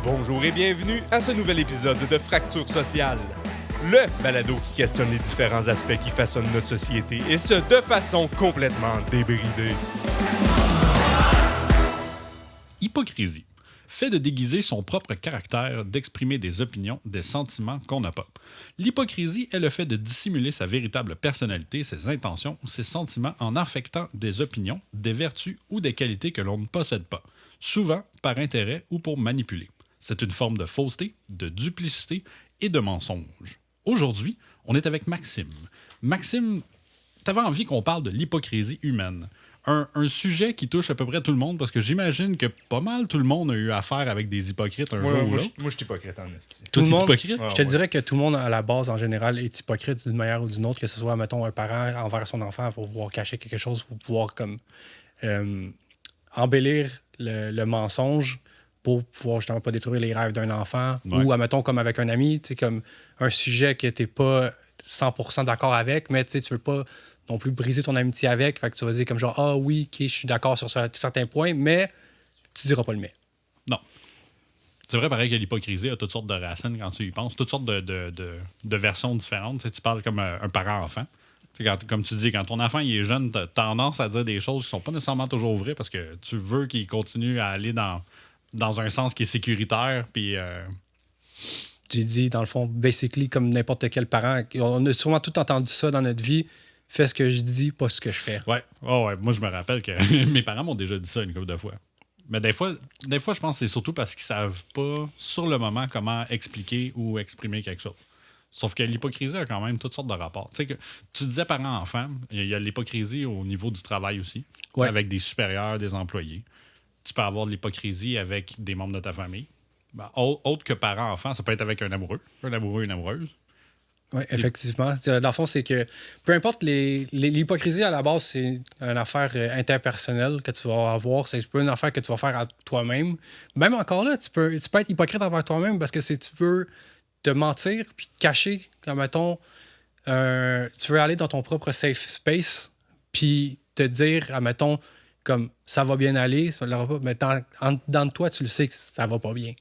Bonjour et bienvenue à ce nouvel épisode de Fracture sociale, le balado qui questionne les différents aspects qui façonnent notre société, et ce, de façon complètement débridée. Hypocrisie. Fait de déguiser son propre caractère, d'exprimer des opinions, des sentiments qu'on n'a pas. L'hypocrisie est le fait de dissimuler sa véritable personnalité, ses intentions ou ses sentiments en affectant des opinions, des vertus ou des qualités que l'on ne possède pas, souvent par intérêt ou pour manipuler. C'est une forme de fausseté, de duplicité et de mensonge. Aujourd'hui, on est avec Maxime. Maxime, t'avais envie qu'on parle de l'hypocrisie humaine. Un sujet qui touche à peu près tout le monde, parce que j'imagine que pas mal tout le monde a eu affaire avec des hypocrites un jour ou l'autre. Moi, je suis hypocrite en esti. Tout le monde hypocrite? Je te dirais que tout le monde, à la base, en général, est hypocrite d'une manière ou d'une autre, que ce soit, mettons, un parent envers son enfant pour pouvoir cacher quelque chose, pour pouvoir comme embellir le mensonge pour pouvoir justement pas détruire les rêves d'un enfant. Ouais. Ou, admettons, comme avec un ami, tu sais, comme un sujet que t'es pas 100% d'accord avec, mais tu veux pas non plus briser ton amitié avec. Fait que tu vas dire comme genre, ah oui, ok, je suis d'accord sur certains points, mais tu diras pas le mais. Non. C'est vrai, pareil, que l'hypocrisie a toutes sortes de racines quand tu y penses, toutes sortes de versions différentes. Tu sais, tu parles comme un parent-enfant. Tu sais, comme tu dis, quand ton enfant il est jeune, tu as tendance à dire des choses qui sont pas nécessairement toujours vraies parce que tu veux qu'il continue à aller dans un sens qui est sécuritaire. Puis, J'ai dit, dans le fond, basically, comme n'importe quel parent, on a sûrement tout entendu ça dans notre vie. Fais ce que je dis, pas ce que je fais. ouais. Oh, ouais. Moi, je me rappelle que mes parents m'ont déjà dit ça une couple de fois. Mais des fois, je pense que c'est surtout parce qu'ils savent pas sur le moment comment expliquer ou exprimer quelque chose. Sauf que l'hypocrisie a quand même toutes sortes de rapports. Tu sais que tu disais parent-enfant, il y a l'hypocrisie au niveau du travail aussi, Ouais. avec des supérieurs, des employés. Tu peux avoir de l'hypocrisie avec des membres de ta famille. Ben, autre que parent-enfant, ça peut être avec un amoureux, une amoureuse. Oui, effectivement. Dans le fond, c'est que peu importe l'hypocrisie à la base, c'est une affaire interpersonnelle que tu vas avoir. C'est pas une affaire que tu vas faire à toi-même. Même encore là, tu peux être hypocrite envers toi-même parce que tu veux te mentir puis te cacher. Comme mettons, tu veux aller dans ton propre safe space puis te dire, admettons, comme ça va bien aller, ça ne pas, mais dans toi, tu le sais que ça va pas bien.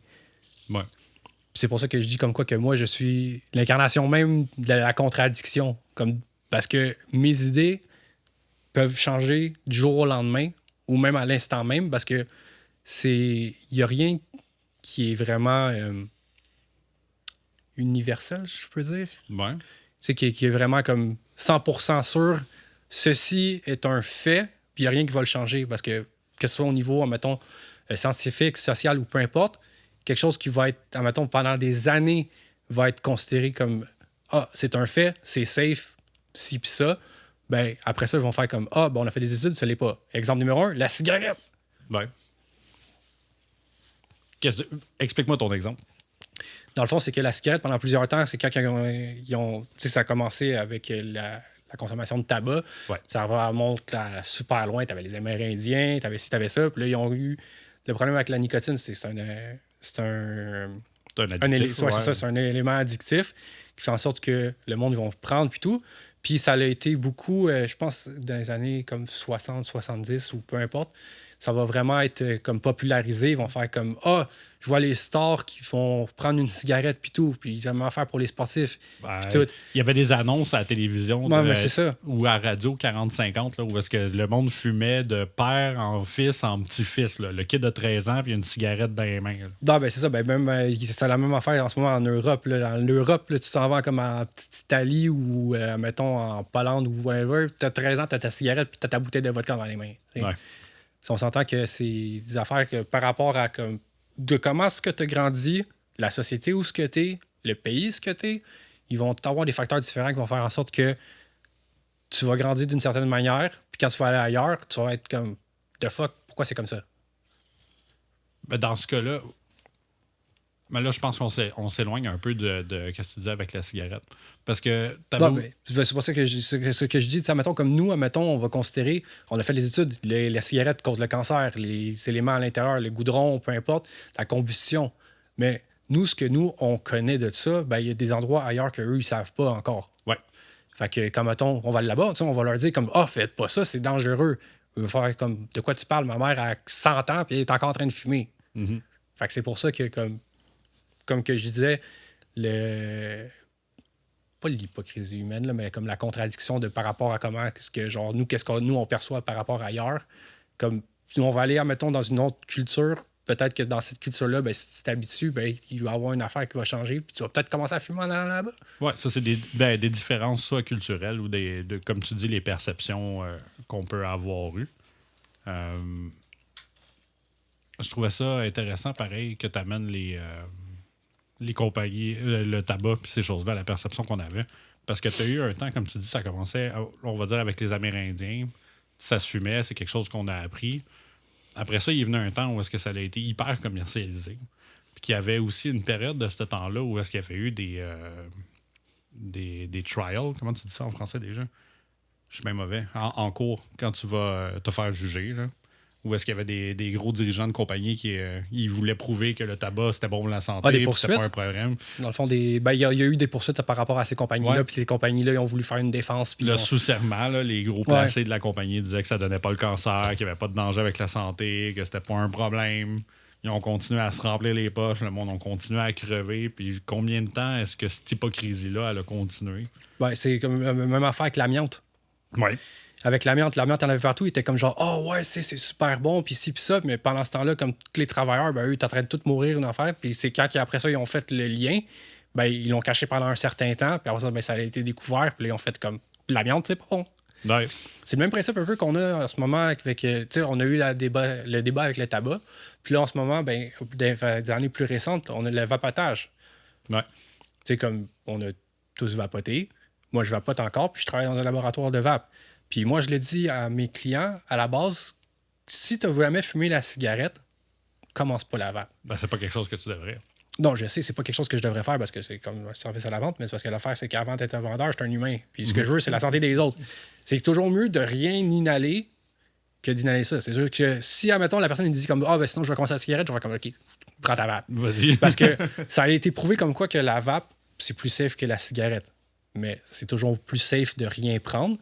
Ouais. Puis c'est pour ça que je dis comme quoi que moi, je suis l'incarnation même de la contradiction. Parce que mes idées peuvent changer du jour au lendemain ou même à l'instant même parce que il n'y a rien qui est vraiment universel, je peux dire. Ouais. C'est qui est vraiment comme 100% sûr. Ceci est un fait, puis il n'y a rien qui va le changer parce que ce soit au niveau, admettons, scientifique, social ou peu importe, quelque chose qui va être, admettons, pendant des années, va être considéré comme c'est un fait, c'est safe, ci pis ça. Ben, après ça, ils vont faire comme on a fait des études, ça l'est pas. Exemple numéro 1, la cigarette. Ouais. Explique-moi ton exemple. Dans le fond, c'est que la cigarette, pendant plusieurs temps, c'est quand ils ont tu sais, ça a commencé avec la consommation de tabac. Ouais. Ça remonte super loin. T'avais les Amérindiens, t'avais ci, t'avais ça. Puis là, ils ont eu le problème avec la nicotine, c'est un C'est un addictif. c'est un élément addictif qui fait en sorte que le monde, ils vont prendre puis tout. Puis ça a été beaucoup, je pense, dans les années comme 60, 70 ou peu importe, ça va vraiment être comme popularisé. Ils vont faire comme je vois les stars qui vont prendre une cigarette puis tout, puis ils vont faire pour les sportifs. Ben, puis tout. il y avait des annonces à la télévision Mais c'est ça. ou à radio 40-50 là, où est-ce que le monde fumait de père en fils en petit-fils. Là. Le kid de 13 ans puis une cigarette dans les mains. Là. Non, ben c'est ça. Ben, même, c'est la même affaire en ce moment en Europe. Là. En Europe, là, tu t'en vas comme en petite Italie ou, mettons, en Pologne ou whatever. T'as 13 ans, t'as ta cigarette puis t'as ta bouteille de vodka dans les mains. Ouais. Si on s'entend que c'est des affaires que par rapport à de comment est-ce que tu as grandi, la société où ce que tu es, le pays ce que tu es, ils vont avoir des facteurs différents qui vont faire en sorte que tu vas grandir d'une certaine manière, puis quand tu vas aller ailleurs, tu vas être comme the fuck, pourquoi c'est comme ça? Ben, dans ce cas-là, je pense qu'on s'éloigne un peu de ce que tu disais avec la cigarette. Parce que c'est pour ça que ce que je dis, mettons, comme nous, mettons, on va considérer, on a fait les études, la cigarette cause le cancer, les éléments à l'intérieur, le goudron, peu importe, la combustion. Mais nous, ce que nous, on connaît de ça, ben, il y a des endroits ailleurs qu'eux, ils savent pas encore. Ouais. Fait que, comme mettons, on va là-bas, on va leur dire comme faites pas ça, c'est dangereux. Ils vont faire comme de quoi tu parles, ma mère a 100 ans puis elle est encore en train de fumer. Mm-hmm. Fait que c'est pour ça que comme comme que je disais, pas l'hypocrisie humaine, là, mais comme la contradiction de par rapport à comment, qu'est-ce que nous, on perçoit par rapport à ailleurs. Comme, si on va aller, admettons, dans une autre culture, peut-être que dans cette culture-là, ben, si tu t'habitues, ben, il va y avoir une affaire qui va changer, puis tu vas peut-être commencer à fumer en allant là-bas. Ouais, ça, c'est des différences, soit culturelles ou comme tu dis, les perceptions qu'on peut avoir eues. Je trouvais ça intéressant, pareil, que tu amènes les compagnies, le tabac, puis ces choses-là, la perception qu'on avait. Parce que tu as eu un temps, comme tu dis, ça commençait, on va dire, avec les Amérindiens. Ça se fumait, c'est quelque chose qu'on a appris. Après ça, il est venu un temps où est-ce que ça a été hyper commercialisé. Puis qu'il y avait aussi une période de ce temps-là où est-ce qu'il y avait eu des trials. Comment tu dis ça en français déjà? Je suis bien mauvais. En cours, quand tu vas te faire juger, là. Où est-ce qu'il y avait des gros dirigeants de compagnie qui ils voulaient prouver que le tabac, c'était bon pour la santé, des poursuites? c'était pas un problème. Dans le fond, il y a eu des poursuites par rapport à ces compagnies-là, puis ces compagnies-là, ils ont voulu faire une défense. Puis sous serment, là, les gros placés de la compagnie disaient que ça donnait pas le cancer, qu'il n'y avait pas de danger avec la santé, que c'était pas un problème. Ils ont continué à se remplir les poches, le monde a continué à crever. Puis combien de temps est-ce que cette hypocrisie-là, elle a continué? Ben, c'est comme la même affaire avec l'amiante. Oui. Avec l'amiante, il y en avait partout. Il était comme genre, oh ouais, c'est super bon, puis ci, puis ça. Mais pendant ce temps-là, comme tous les travailleurs, ben, eux, ils étaient en train de tous mourir, une affaire. Puis c'est quand, après ça, ils ont fait le lien, ben, ils l'ont caché pendant un certain temps. Puis après ça, ben, ça a été découvert. Puis là, ils ont fait comme, l'amiante, c'est pas bon. Ouais. C'est le même principe un peu qu'on a en ce moment avec, tu sais, on a eu le débat avec le tabac. Puis là, en ce moment, ben, dans les années plus récentes, on a le vapotage. Ouais. Tu sais, comme on a tous vapoté. Moi, je vapote encore, puis je travaille dans un laboratoire de vape. Puis moi, je le dis à mes clients, à la base, si tu n'as jamais fumé la cigarette, commence pas la vape. Ben, c'est pas quelque chose que tu devrais. Non, je sais, c'est pas quelque chose que je devrais faire parce que c'est comme service à la vente, mais c'est parce que l'affaire, c'est qu'avant d'être un vendeur, je suis un humain. Puis ce que je veux, c'est la santé des autres. C'est toujours mieux de rien inhaler que d'inhaler ça. C'est sûr que si, admettons, la personne dit comme, ben sinon, je vais commencer la cigarette, je vais faire comme, OK, prends ta vape. Vas-y. Parce que ça a été prouvé comme quoi que la vape, c'est plus safe que la cigarette. Mais c'est toujours plus safe de rien prendre.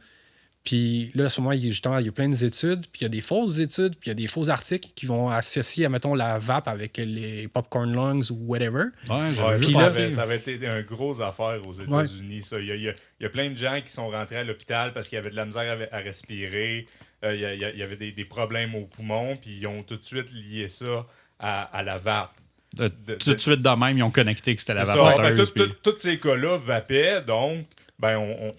Puis là, à ce moment, justement, il y a plein d'études, puis il y a des fausses études, puis il y a des faux articles qui vont associer, mettons, la vape avec les popcorn lungs ou whatever. Ouais, ça avait été une grosse affaire aux États-Unis. Ça. Il y a plein de gens qui sont rentrés à l'hôpital parce qu'il y avait de la misère à respirer. Il y avait des problèmes aux poumons, puis ils ont tout de suite lié ça à la vape. Tout de suite, de même, ils ont connecté que c'était la vapoteuse. Tous ces cas-là vapaient, donc, ben,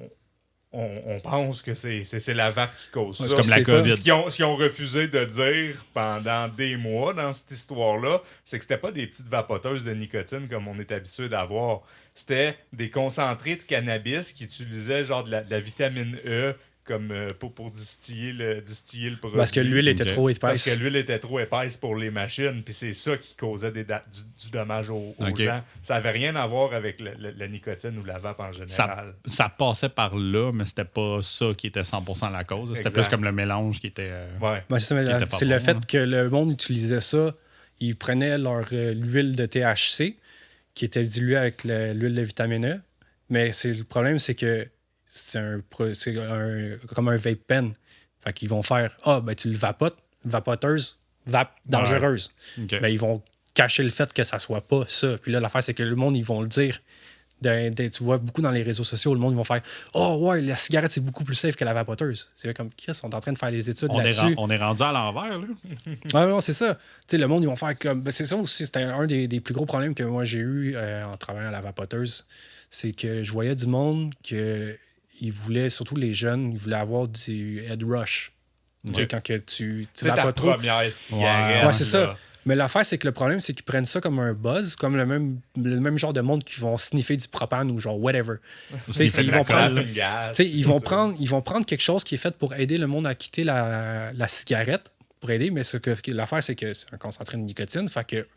on pense que c'est la vape qui cause ça. C'est comme la COVID. Ce qu'ils ont refusé de dire pendant des mois dans cette histoire-là, c'est que c'était pas des petites vapoteuses de nicotine comme on est habitué d'avoir. C'était des concentrés de cannabis qui utilisaient genre de la vitamine E comme pour distiller le produit. Parce que l'huile était trop épaisse. Parce que l'huile était trop épaisse pour les machines, puis c'est ça qui causait du dommage aux gens. Ça avait rien à voir avec la nicotine ou la vape en général. Ça passait par là, mais c'était pas ça qui était 100% la cause. C'était plus comme le mélange qui était... c'est le fait que le monde utilisait ça. Ils prenaient l'huile de THC qui était diluée avec l'huile de vitamine E. Mais le problème, c'est que c'est comme un vape pen. Fait qu'ils vont faire tu le vapotes, vapoteuse, vape dangereuse. Okay. Ben, ils vont cacher le fait que ça soit pas ça. Puis là, l'affaire, c'est que le monde, ils vont le dire. Tu vois beaucoup dans les réseaux sociaux, le monde, ils vont faire la cigarette, c'est beaucoup plus safe que la vapoteuse. C'est comme, ils sont en train de faire les études là-dessus. On est rendu à l'envers, là. Non, c'est ça. Tu sais, le monde, ils vont faire comme. C'est ça aussi, c'était un des plus gros problèmes que moi, j'ai eu en travaillant à la vapoteuse. C'est que je voyais du monde que. Ils voulaient, surtout les jeunes, ils voulaient avoir du head rush. Ouais. Quand que tu c'est vas ta pas trop. première cigarette. Ouais, c'est ça. Mais l'affaire, c'est que le problème, c'est qu'ils prennent ça comme un buzz, comme le même genre de monde qui vont sniffer du propane ou genre whatever. Ils vont prendre quelque chose qui est fait pour aider le monde à quitter la cigarette, pour aider, mais l'affaire, c'est que c'est un concentré de nicotine. Fait que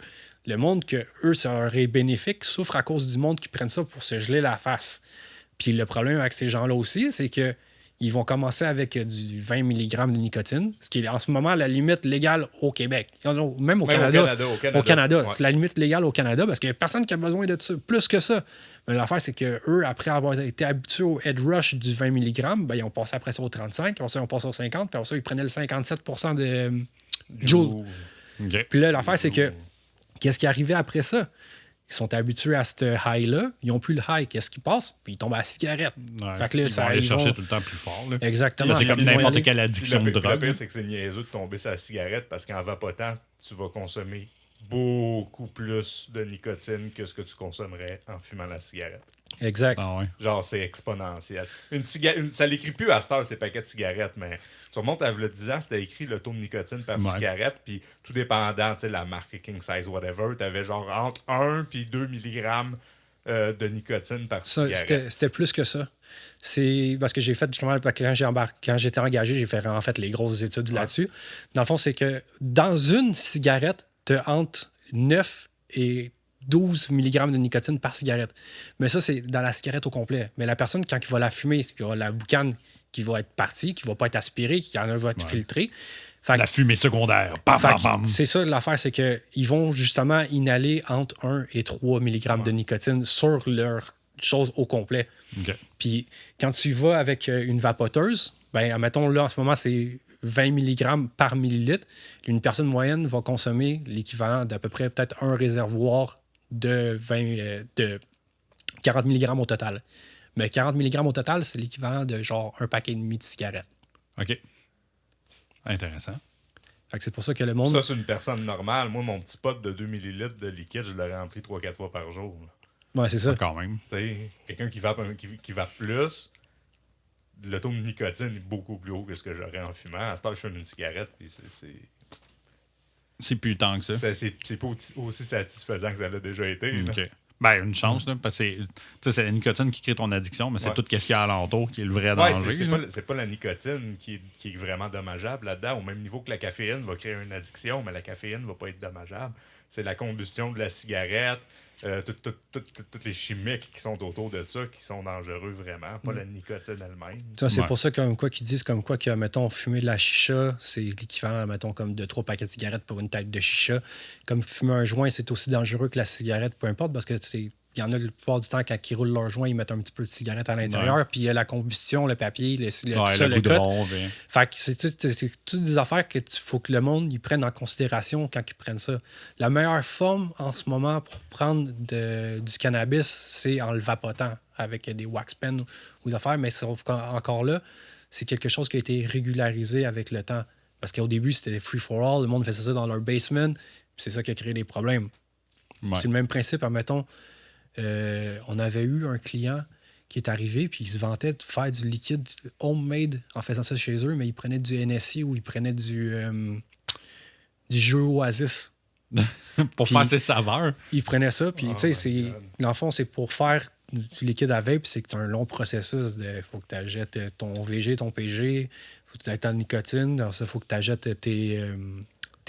le monde que eux, ça leur est bénéfique, souffre à cause du monde qui prennent ça pour se geler la face. Puis le problème avec ces gens-là aussi, c'est que ils vont commencer avec du 20 mg de nicotine, ce qui est en ce moment la limite légale au Québec. Même au Canada. Au Canada. Ouais. C'est la limite légale au Canada parce qu'il n'y a personne qui a besoin de ça, plus que ça. Mais l'affaire, c'est qu'eux, après avoir été habitués au head rush du 20 mg, ben, ils ont passé après ça au 35, après ça, ils ont passé au 50, puis après ça, ils prenaient le 57% de Joule. Okay. Puis là, l'affaire, c'est que qu'est-ce qui arrivait après ça? Ils sont habitués à ce high-là. Ils n'ont plus le high. Qu'est-ce qui passe? Puis ils tombent à la cigarette. Ouais. Fait que là, Ils ça, vont aller ils chercher vont- tout le temps plus fort. Là. Exactement. C'est Fait comme qu'ils vont y n'importe aller. quelle Puis addiction de le drogue. pire, c'est que c'est niaiseux de tomber sur la cigarette parce qu'en vapotant, tu vas consommer beaucoup plus de nicotine que ce que tu consommerais en fumant la cigarette. Exact. Ah ouais. Genre, c'est exponentiel. Ça l'écrit plus à cette heure, ces paquets de cigarettes, mais tu remontes à le 10 ans, c'était écrit le taux de nicotine par Ouais. cigarette, puis tout dépendant, tu sais, la marque King Size, whatever, t'avais genre entre 1 puis 2 mg de nicotine par Ça, cigarette. c'était plus que ça. C'est parce que j'ai fait justement quand j'étais engagé, j'ai fait en fait les grosses études là-dessus. Dans le fond, c'est que dans une cigarette, tu as entre 9 et 12 mg de nicotine par cigarette. Mais ça, c'est dans la cigarette au complet. Mais la personne, quand il va la fumer, il y aura la boucane qui va être partie, qui va pas être aspirée, qui en a va être Ouais. filtrée. Fait que- La fumée secondaire. Bam, fait bam, que bam. c'est ça l'affaire, c'est qu'ils vont justement inhaler entre 1 et 3 mg de nicotine sur leur chose au complet. OK. Puis quand tu vas avec une vapoteuse, ben admettons là en ce moment c'est 20 mg par millilitre. Une personne moyenne va consommer l'équivalent d'à peu près peut-être un réservoir de 40 mg au total. Mais 40 mg au total, c'est l'équivalent de genre un paquet et demi de cigarettes. OK. Intéressant. Fait que c'est pour ça que le monde. Ça, c'est une personne normale. Moi, mon petit pot de 2 ml de liquide, je le remplis 3-4 fois par jour. là. Ouais, c'est ça. Quand même. Tu sais, quelqu'un qui vape, qui vape plus, le taux de nicotine est beaucoup plus haut que ce que j'aurais en fumant. À ce temps, je fume une cigarette, puis C'est plus tant que ça. c'est pas aussi satisfaisant que ça l'a déjà été. là. OK. Ben, une chance, là, parce que tu sais, c'est la nicotine qui crée ton addiction, mais c'est Ouais. tout ce qu'il y a alentour qui est le vrai Ouais, danger. c'est là. pas la nicotine qui est vraiment dommageable là-dedans, au même niveau que la caféine va créer une addiction, mais la caféine va pas être dommageable. C'est la combustion de la cigarette, toutes les chimiques qui sont autour de ça qui sont dangereux vraiment, pas la nicotine elle-même. Ça, c'est Ouais. pour ça comme quoi qu'ils disent comme quoi que, mettons, fumer de la chicha, c'est l'équivalent, mettons, comme de 3 paquets de cigarettes pour une tête de chicha. Comme fumer un joint, c'est aussi dangereux que la cigarette, peu importe, parce que il y en a la plupart du temps, quand ils roulent leur joint, ils mettent un petit peu de cigarette à l'intérieur, puis il y a la combustion, le papier, Ouais, tout ça, le le code. goudron, ben. Fait que c'est toutes des affaires que faut que le monde ils prenne en considération quand ils prennent ça. La meilleure forme en ce moment pour prendre du cannabis, c'est en le vapotant avec des wax pens ou des affaires, mais sauf qu'encore là, c'est quelque chose qui a été régularisé avec le temps. Parce qu'au début, c'était free for all, le monde faisait ça dans leur basement, puis c'est ça qui a créé des problèmes. Ouais. C'est le même principe, admettons, on avait eu un client qui est arrivé, puis il se vantait de faire du liquide homemade en faisant ça chez eux, mais il prenait du NSI ou il prenait du jus Oasis. Pour Puis- faire ses saveurs. Il prenait ça, puis Oh tu sais, my c'est God. dans le fond, c'est pour faire du liquide à vape, c'est que c'est un long processus. Il faut que tu achètes ton VG, ton PG, faut que tu aies ta nicotine, alors ça, faut que tu achètes tes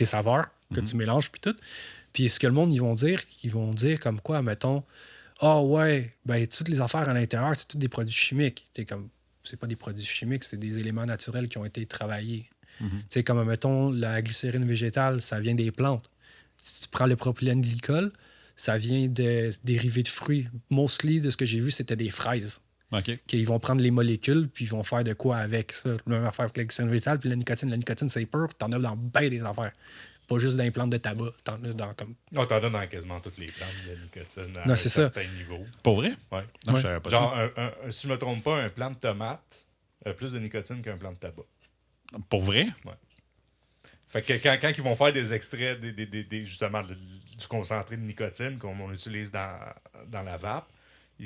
saveurs que tu mélanges, puis tout. Puis ce que le monde, ils vont dire comme quoi, mettons, ah ouais, ben toutes les affaires à l'intérieur, c'est tous des produits chimiques. T'es comme, c'est pas des produits chimiques, c'est des éléments naturels qui ont été travaillés. Tu sais, comme, mettons, la glycérine végétale, ça vient des plantes. Si tu prends le propylène glycol, ça vient de dérivés de fruits. Mostly, de ce que j'ai vu, c'était des fraises. OK. Qu'ils vont prendre les molécules, puis ils vont faire de quoi avec ça. La même affaire avec la glycérine végétale, puis la nicotine. La nicotine, c'est pur, t'en as dans bien des affaires. Pas juste dans les plantes de tabac. T'en as dans comme. Oh, t'en donnes dans quasiment toutes les plantes de la nicotine à Non, un c'est ça. certain niveau. Pour vrai? Ouais. Non, Ouais. je savais pas Genre, si je me trompe pas, un plant de tomate a plus de nicotine qu'un plant de tabac. ça. Pour vrai? Fait que quand ils vont faire des extraits justement du concentré de nicotine comme on utilise dans la vape,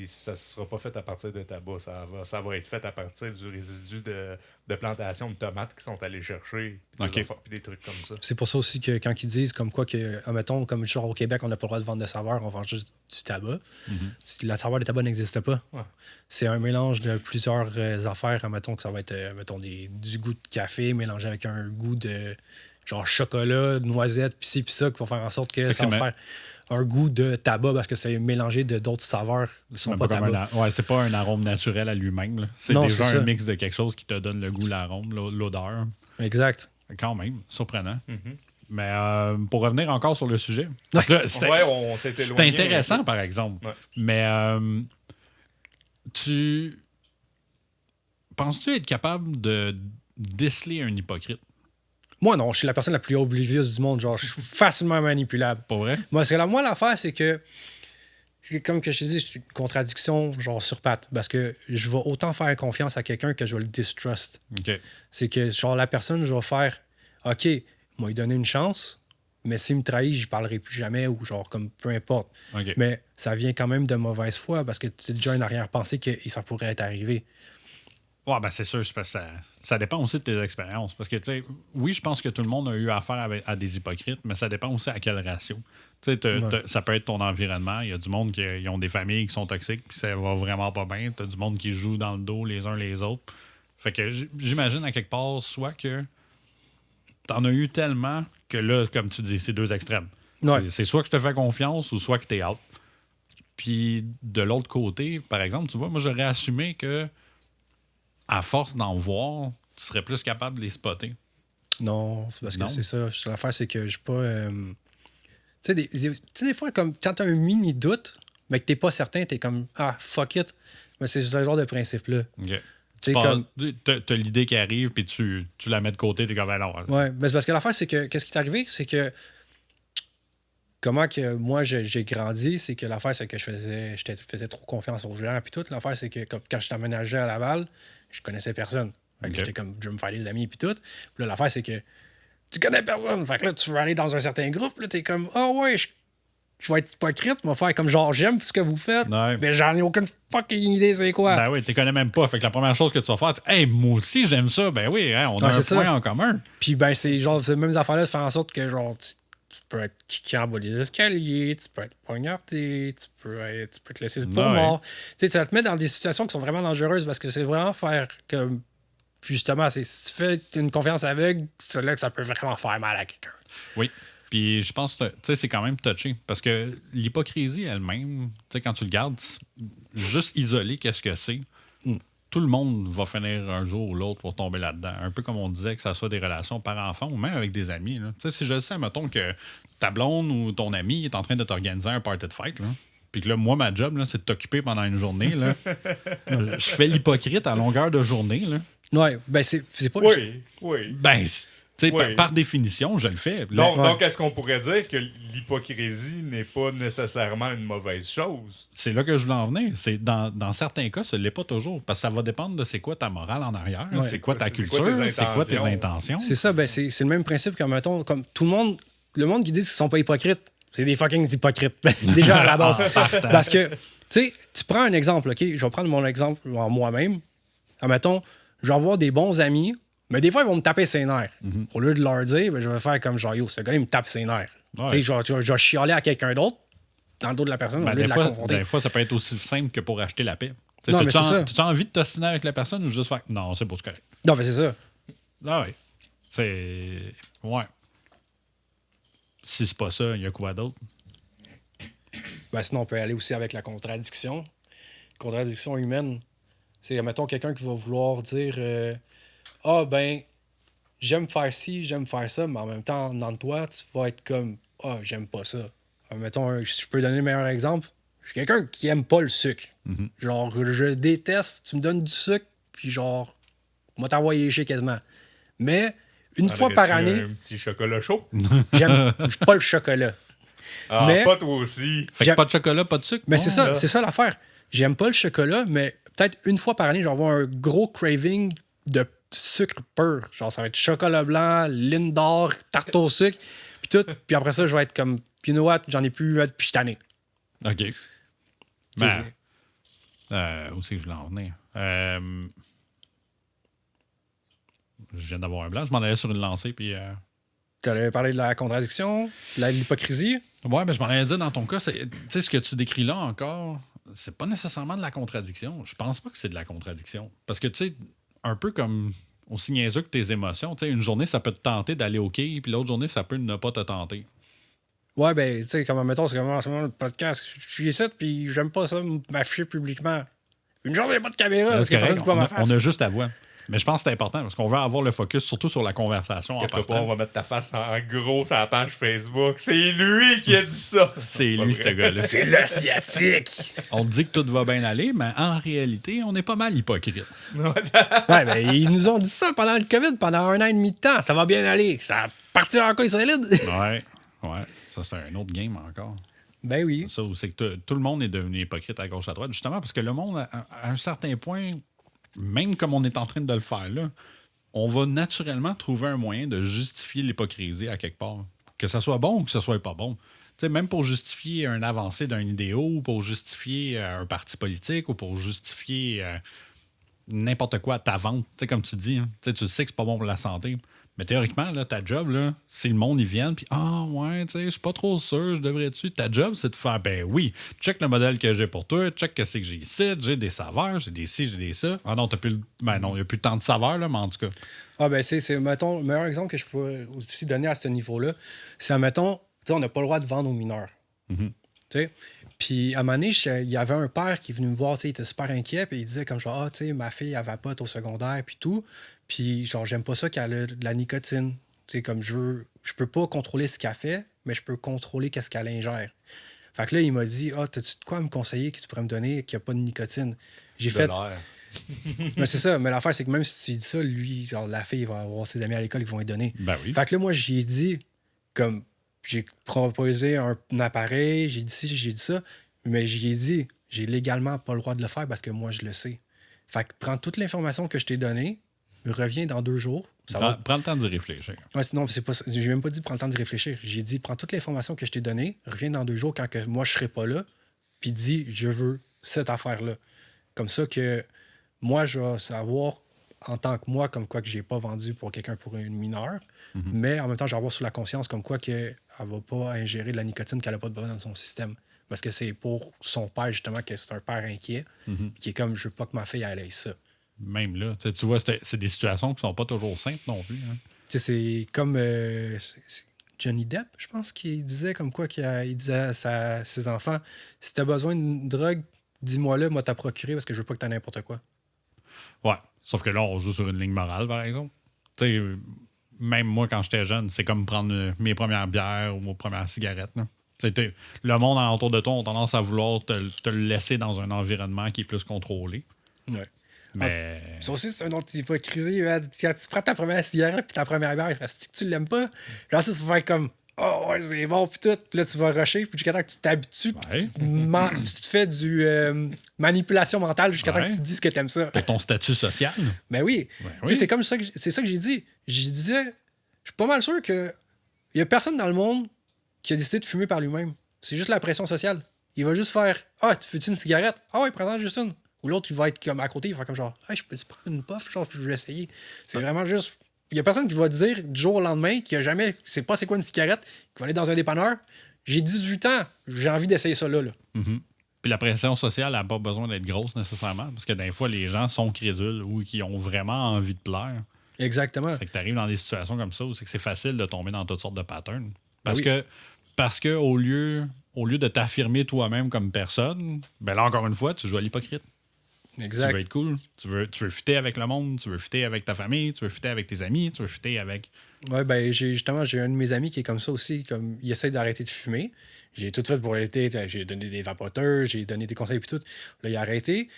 ça ne sera pas fait à partir de tabac. Ça va être fait à partir du résidu de plantation de tomates qu'ils sont allés chercher. Puis Ok. puis des trucs comme ça. C'est pour ça aussi que quand ils disent comme quoi que, admettons, comme genre au Québec, on n'a pas le droit de vendre de saveur, on vend juste du tabac. La saveur de tabac n'existe pas. Ouais. C'est un mélange de plusieurs affaires. Admettons que ça va être du goût de café mélangé avec un goût de genre chocolat, noisette, pis ci, pis ça, qui va faire en sorte que ça va faire un goût de tabac parce que c'est mélangé de d'autres saveurs qui sont C'est pas pas comme tabac. ouais, c'est pas un arôme naturel à lui-même. Là. C'est Non, déjà c'est un ça. mix de quelque chose qui te donne le goût, l'arôme, l'odeur. Exact. Quand même, surprenant. Mhm. Mais pour revenir encore sur le sujet, parce que là, Ouais, on s'est c'est éloigné. intéressant, par exemple. Ouais. Mais tu penses-tu être capable de déceler un hypocrite? Moi, non, je suis la personne la plus oblivieuse du monde. Genre, je suis facilement manipulable. Pas vrai? Moi, l'affaire, c'est que comme que je te dis, c'est une contradiction genre sur pattes. Parce que je vais autant faire confiance à quelqu'un que je vais le distrust. OK. C'est que genre la personne, je vais faire OK, moi lui donner une chance, mais s'il me trahit, je parlerai plus jamais ou genre comme peu importe. OK. Mais ça vient quand même de mauvaise foi parce que tu as déjà une arrière-pensée que ça pourrait être arrivé. Ouais, ben c'est sûr, c'est parce que ça dépend aussi de tes expériences. Parce que, tu sais, oui, je pense que tout le monde a eu affaire à des hypocrites, mais ça dépend aussi à quel ratio. Tu sais, ça peut être ton environnement. Il y a du monde qui ont des familles qui sont toxiques, puis ça va vraiment pas bien. Tu as du monde qui joue dans le dos les uns les autres. Fait que j'imagine à quelque part, soit que t'en as eu tellement que là, comme tu dis, c'est deux extrêmes. Ouais. C'est soit que je te fais confiance ou soit que t'es out. Puis de l'autre côté, par exemple, tu vois, moi, j'aurais assumé que à force d'en voir, tu serais plus capable de les spotter. Non, c'est parce que Non. c'est ça. L'affaire, c'est que je suis pas. Tu sais, des fois, comme quand tu as un mini doute, mais que t'es pas certain, t'es comme ah, fuck it. Mais c'est ce genre de principe-là. OK. Tu sais, comme. T'as l'idée qui arrive, puis tu la mets de côté, t'es comme alors. Ouais, mais c'est parce que l'affaire, c'est que qu'est-ce qui est arrivé, c'est que comment que moi j'ai grandi, c'est que l'affaire, c'est que je faisais trop confiance aux gens, puis tout. L'affaire, c'est que quand je t'emménageais à Laval, je connaissais personne. Fait que Ok. j'étais comme, je veux me faire des amis, puis tout. Puis là, l'affaire, c'est que tu connais personne. Fait que là, tu veux aller dans un certain groupe, là, t'es comme, oh ouais, je vais être hypocrite, je vais faire comme genre, j'aime ce que vous faites, Ouais. mais j'en ai aucune fucking idée, c'est quoi. Ben oui, tu connais même pas. Fait que la première chose que tu vas faire, c'est hey, moi aussi, j'aime ça. Ben oui, hein, on a Ouais, un c'est point ça. en commun. Puis ben, c'est genre, ces mêmes affaires-là de faire en sorte que genre, tu peux être kické en bas des escaliers, tu peux être poignardé, tu peux te laisser pour Ouais. mort. Tu sais, ça te met dans des situations qui sont vraiment dangereuses parce que c'est vraiment faire comme. Puis justement, si tu fais une confiance aveugle, c'est là que ça peut vraiment faire mal à quelqu'un. Oui. Puis je pense que tu sais, c'est quand même touché. Parce que l'hypocrisie elle-même, tu sais, quand tu le gardes, juste isolé, qu'est-ce que c'est? Tout le monde va finir un jour ou l'autre pour tomber là-dedans. Un peu comme on disait, que ça soit des relations par-enfant ou même avec des amis. Là. Tu sais, si je sais, mettons que ta blonde ou ton ami est en train de t'organiser un party de fête, là, puis que là, moi, ma job, là, c'est de t'occuper pendant une journée. Là. Je fais l'hypocrite à longueur de journée. Là. Ouais, ben c'est pas. Oui. Ben, tu sais, Oui. par définition, je le fais. Donc est-ce qu'on pourrait dire que l'hypocrisie n'est pas nécessairement une mauvaise chose? C'est là que je voulais en venir. C'est dans certains cas, ce n'est pas toujours. Parce que ça va dépendre de c'est quoi ta morale en arrière, Ouais. c'est quoi ta C'est culture, quoi tes c'est quoi tes intentions. intentions. C'est ça, ben c'est le même principe que, mettons, comme tout le monde qui dit qu'ils sont pas hypocrites, c'est des fucking hypocrites. Déjà à la base. Parce que, tu sais, tu prends un exemple, OK? Je vais prendre mon exemple en moi-même. Mettons, je vais avoir des bons amis, mais des fois, ils vont me taper ses nerfs. Au lieu de leur dire, ben, je vais faire comme genre, yo, ce gars-là, il me tape ses nerfs. Ouais. Tu sais, je vais chialer à quelqu'un d'autre dans le dos de la personne au lieu de la confronter. des fois, ça peut être aussi simple que pour acheter la paix. T'sais, Non, mais c'est ça. Tu as envie de t'ostiner avec la personne ou juste faire non, c'est beau, c'est correct. Non, mais c'est ça. Ah oui. C'est. Ouais. Si c'est pas ça, il y a quoi d'autre? Ben, sinon, on peut aller aussi avec la contradiction. Contradiction humaine. C'est, mettons, quelqu'un qui va vouloir dire ah, ben, j'aime faire ci, j'aime faire ça, mais en même temps, dans toi, tu vas être comme ah, j'aime pas ça. Mettons, si je peux donner le meilleur exemple, je suis quelqu'un qui aime pas le sucre. Genre, je déteste, tu me donnes du sucre, puis genre, moi t'envoyer chez quasiment. Mais, une fois par année, Un petit chocolat chaud? j'aime pas le chocolat. Ah, Mais- pas toi aussi. Fait que J'aime- pas de chocolat, pas de sucre? Mais non? c'est ça l'affaire. J'aime pas le chocolat, mais peut-être une fois par année, je vais avoir un gros craving de sucre pur. Genre, ça va être chocolat blanc, ligne d'or, tarte au sucre, puis tout. Puis après ça, je vais être comme, you know what, j'en ai plus, puis je suis tanné. OK. Tu sais, Ben, où c'est que je voulais en venir? Je viens d'avoir un blanc. Je m'en allais sur une lancée, puis... Tu avais parlé de la contradiction, de l'hypocrisie. Ouais, mais je m'en allais dire, dans ton cas, tu sais, ce que tu décris là encore, c'est pas nécessairement de la contradiction. Je pense pas que c'est de la contradiction. Parce que, tu sais, un peu comme aussi niaiseux que tes émotions, tu sais, une journée, ça peut te tenter d'aller au quai, puis l'autre journée, ça peut ne pas te tenter. Ouais, ben, tu sais, comme mettons, c'est comme en ce moment le podcast. Je suis ici, puis j'aime pas ça m'afficher publiquement. Une journée, il n'y a pas de caméra, parce C'est que personne correct, ne voit ma face. on a juste ta voix. Mais je pense que c'est important, parce qu'on veut avoir le focus surtout sur la conversation en Quelque pas, on partant. va mettre ta face en gros sur la page Facebook. C'est lui qui a dit ça. C'est pas lui, vrai. ce gars-là. C'est l'asiatique! On te dit que tout va bien aller, mais en réalité, on est pas mal hypocrite. Ouais, ben, ils nous ont dit ça pendant le COVID, pendant 1 an et demi de temps. Ça va bien aller. Ça a parti encore solide. Ouais, ça c'est un autre game encore. Ben oui. Ça, c'est que tout le monde est devenu hypocrite à gauche à droite, justement, parce que le monde, à un certain point, même comme on est en train de le faire là, on va naturellement trouver un moyen de justifier l'hypocrisie à quelque part. Que ça soit bon ou que ce soit pas bon. Tu sais, même pour justifier un avancé d'un idéal, ou pour justifier un parti politique, ou pour justifier n'importe quoi, ta vente, tu sais, comme tu dis, hein. Tu sais que c'est pas bon pour la santé. Mais théoriquement, là, ta job, là, si le monde y vient, puis ah ouais, tu sais, je suis pas trop sûr, je devrais-tu. Ta job, c'est de faire, ben oui, check le modèle que j'ai pour toi, check que c'est que j'ai ici, j'ai des saveurs, j'ai des ci, j'ai des ça. Ah non, t'as plus ben non, il n'y a plus tant de saveurs, là, mais en tout cas. Ah ben mettons, le meilleur exemple que je pourrais aussi donner à ce niveau-là, c'est, mettons, tu sais, on n'a pas le droit de vendre aux mineurs. Mhm. Tu sais? Puis à un moment donné, il y avait un père qui est venu me voir, tu sais, il était super inquiet, puis il disait comme genre, ah, tu sais, ma fille, elle vapote au secondaire, puis tout. Puis genre, j'aime pas ça qu'elle a de la nicotine. Tu sais, comme je peux pas contrôler ce qu'elle fait, mais je peux contrôler qu'est-ce qu'elle ingère. Fait que là, il m'a dit, ah, t'as-tu de quoi à me conseiller que tu pourrais me donner qu'il n'y a pas de nicotine? J'ai fait. Mais c'est ça, mais l'affaire, c'est que même si tu dis ça, lui, genre, la fille, il va avoir ses amis à l'école qui vont lui donner. Ben oui. Fait que là, moi, j'y ai dit, comme, j'ai proposé un appareil, j'ai dit ci, j'ai dit ça, mais j'y ai dit, j'ai légalement pas le droit de le faire parce que moi, je le sais. Fait que prends toute l'information que je t'ai donnée, reviens dans 2 jours. Prends le temps d'y réfléchir. Ouais, non, c'est pas ça. J'ai même pas dit prends le temps de réfléchir. J'ai dit prends toute l'information que je t'ai donnée, reviens dans 2 jours quand que moi, je serai pas là, puis dis, je veux cette affaire-là. Comme ça que moi, je vais savoir en tant que moi, comme quoi que j'ai pas vendu pour quelqu'un pour une mineure, mais en même temps, je vais avoir sous la conscience comme quoi qu'elle va pas ingérer de la nicotine qu'elle a pas de besoin dans son système. Parce que c'est pour son père, justement, que c'est un père inquiet, qui est comme, je veux pas que ma fille elle ait ça. Même là, tu vois, c'est des situations qui sont pas toujours simples non plus. Hein. Tu sais, c'est comme c'est Johnny Depp, je pense, qui disait comme quoi il disait à ses enfants, si t'as besoin d'une drogue, dis-moi-le, moi t'as procuré parce que je veux pas que t'aies n'importe quoi. Ouais. Sauf que là, on joue sur une ligne morale, par exemple. Tu sais, même moi, quand j'étais jeune, c'est comme prendre mes premières bières ou mes premières cigarettes. Là. Le monde alentour de toi a tendance à vouloir te le laisser dans un environnement qui est plus contrôlé. Ouais. Mais. Ça aussi, c'est un autre hypocrisie. Quand tu prends ta première cigarette puis ta première bière, est-ce que tu l'aimes pas? Là, ça va faire comme oh ouais, c'est bon, puis tout. Puis là, tu vas rusher, puis jusqu'à temps que tu t'habitues, puis tu te fais du manipulation mentale jusqu'à temps que tu te dis que t'aimes ça. Pour ton statut social. Ben oui. Tu sais, c'est comme ça que c'est ça que j'ai dit. Je disais, je suis pas mal sûr que il y a personne dans le monde qui a décidé de fumer par lui-même. C'est juste la pression sociale. Il va juste faire ah, tu fais-tu une cigarette? Ah ouais, prends-en juste une. Ou l'autre, il va être comme à côté, il va faire comme genre hey, je peux-tu prendre une puff? Genre, je vais essayer. C'est vraiment juste. Il y a personne qui va dire du jour au lendemain qu'il a jamais. C'est pas c'est quoi une cigarette, qui va aller dans un dépanneur. J'ai 18 ans, j'ai envie d'essayer ça là. Mm-hmm. Puis la pression sociale n'a pas besoin d'être grosse nécessairement, parce que des fois, les gens sont crédules ou qui ont vraiment envie de plaire. Exactement. Fait que tu arrives dans des situations comme ça où c'est que c'est facile de tomber dans toutes sortes de patterns. Parce oui. que au lieu de t'affirmer toi-même comme personne, ben là, encore une fois, tu joues à l'hypocrite. Exact. Tu veux être cool, tu veux fitter avec le monde, tu veux fitter avec ta famille, tu veux fitter avec tes amis, tu veux fitter avec... Ouais, ben j'ai un de mes amis qui est comme ça aussi, comme il essaie d'arrêter de fumer. J'ai tout fait pour l'arrêter, j'ai donné des vapoteurs, j'ai donné des conseils puis tout. Là, il a arrêté.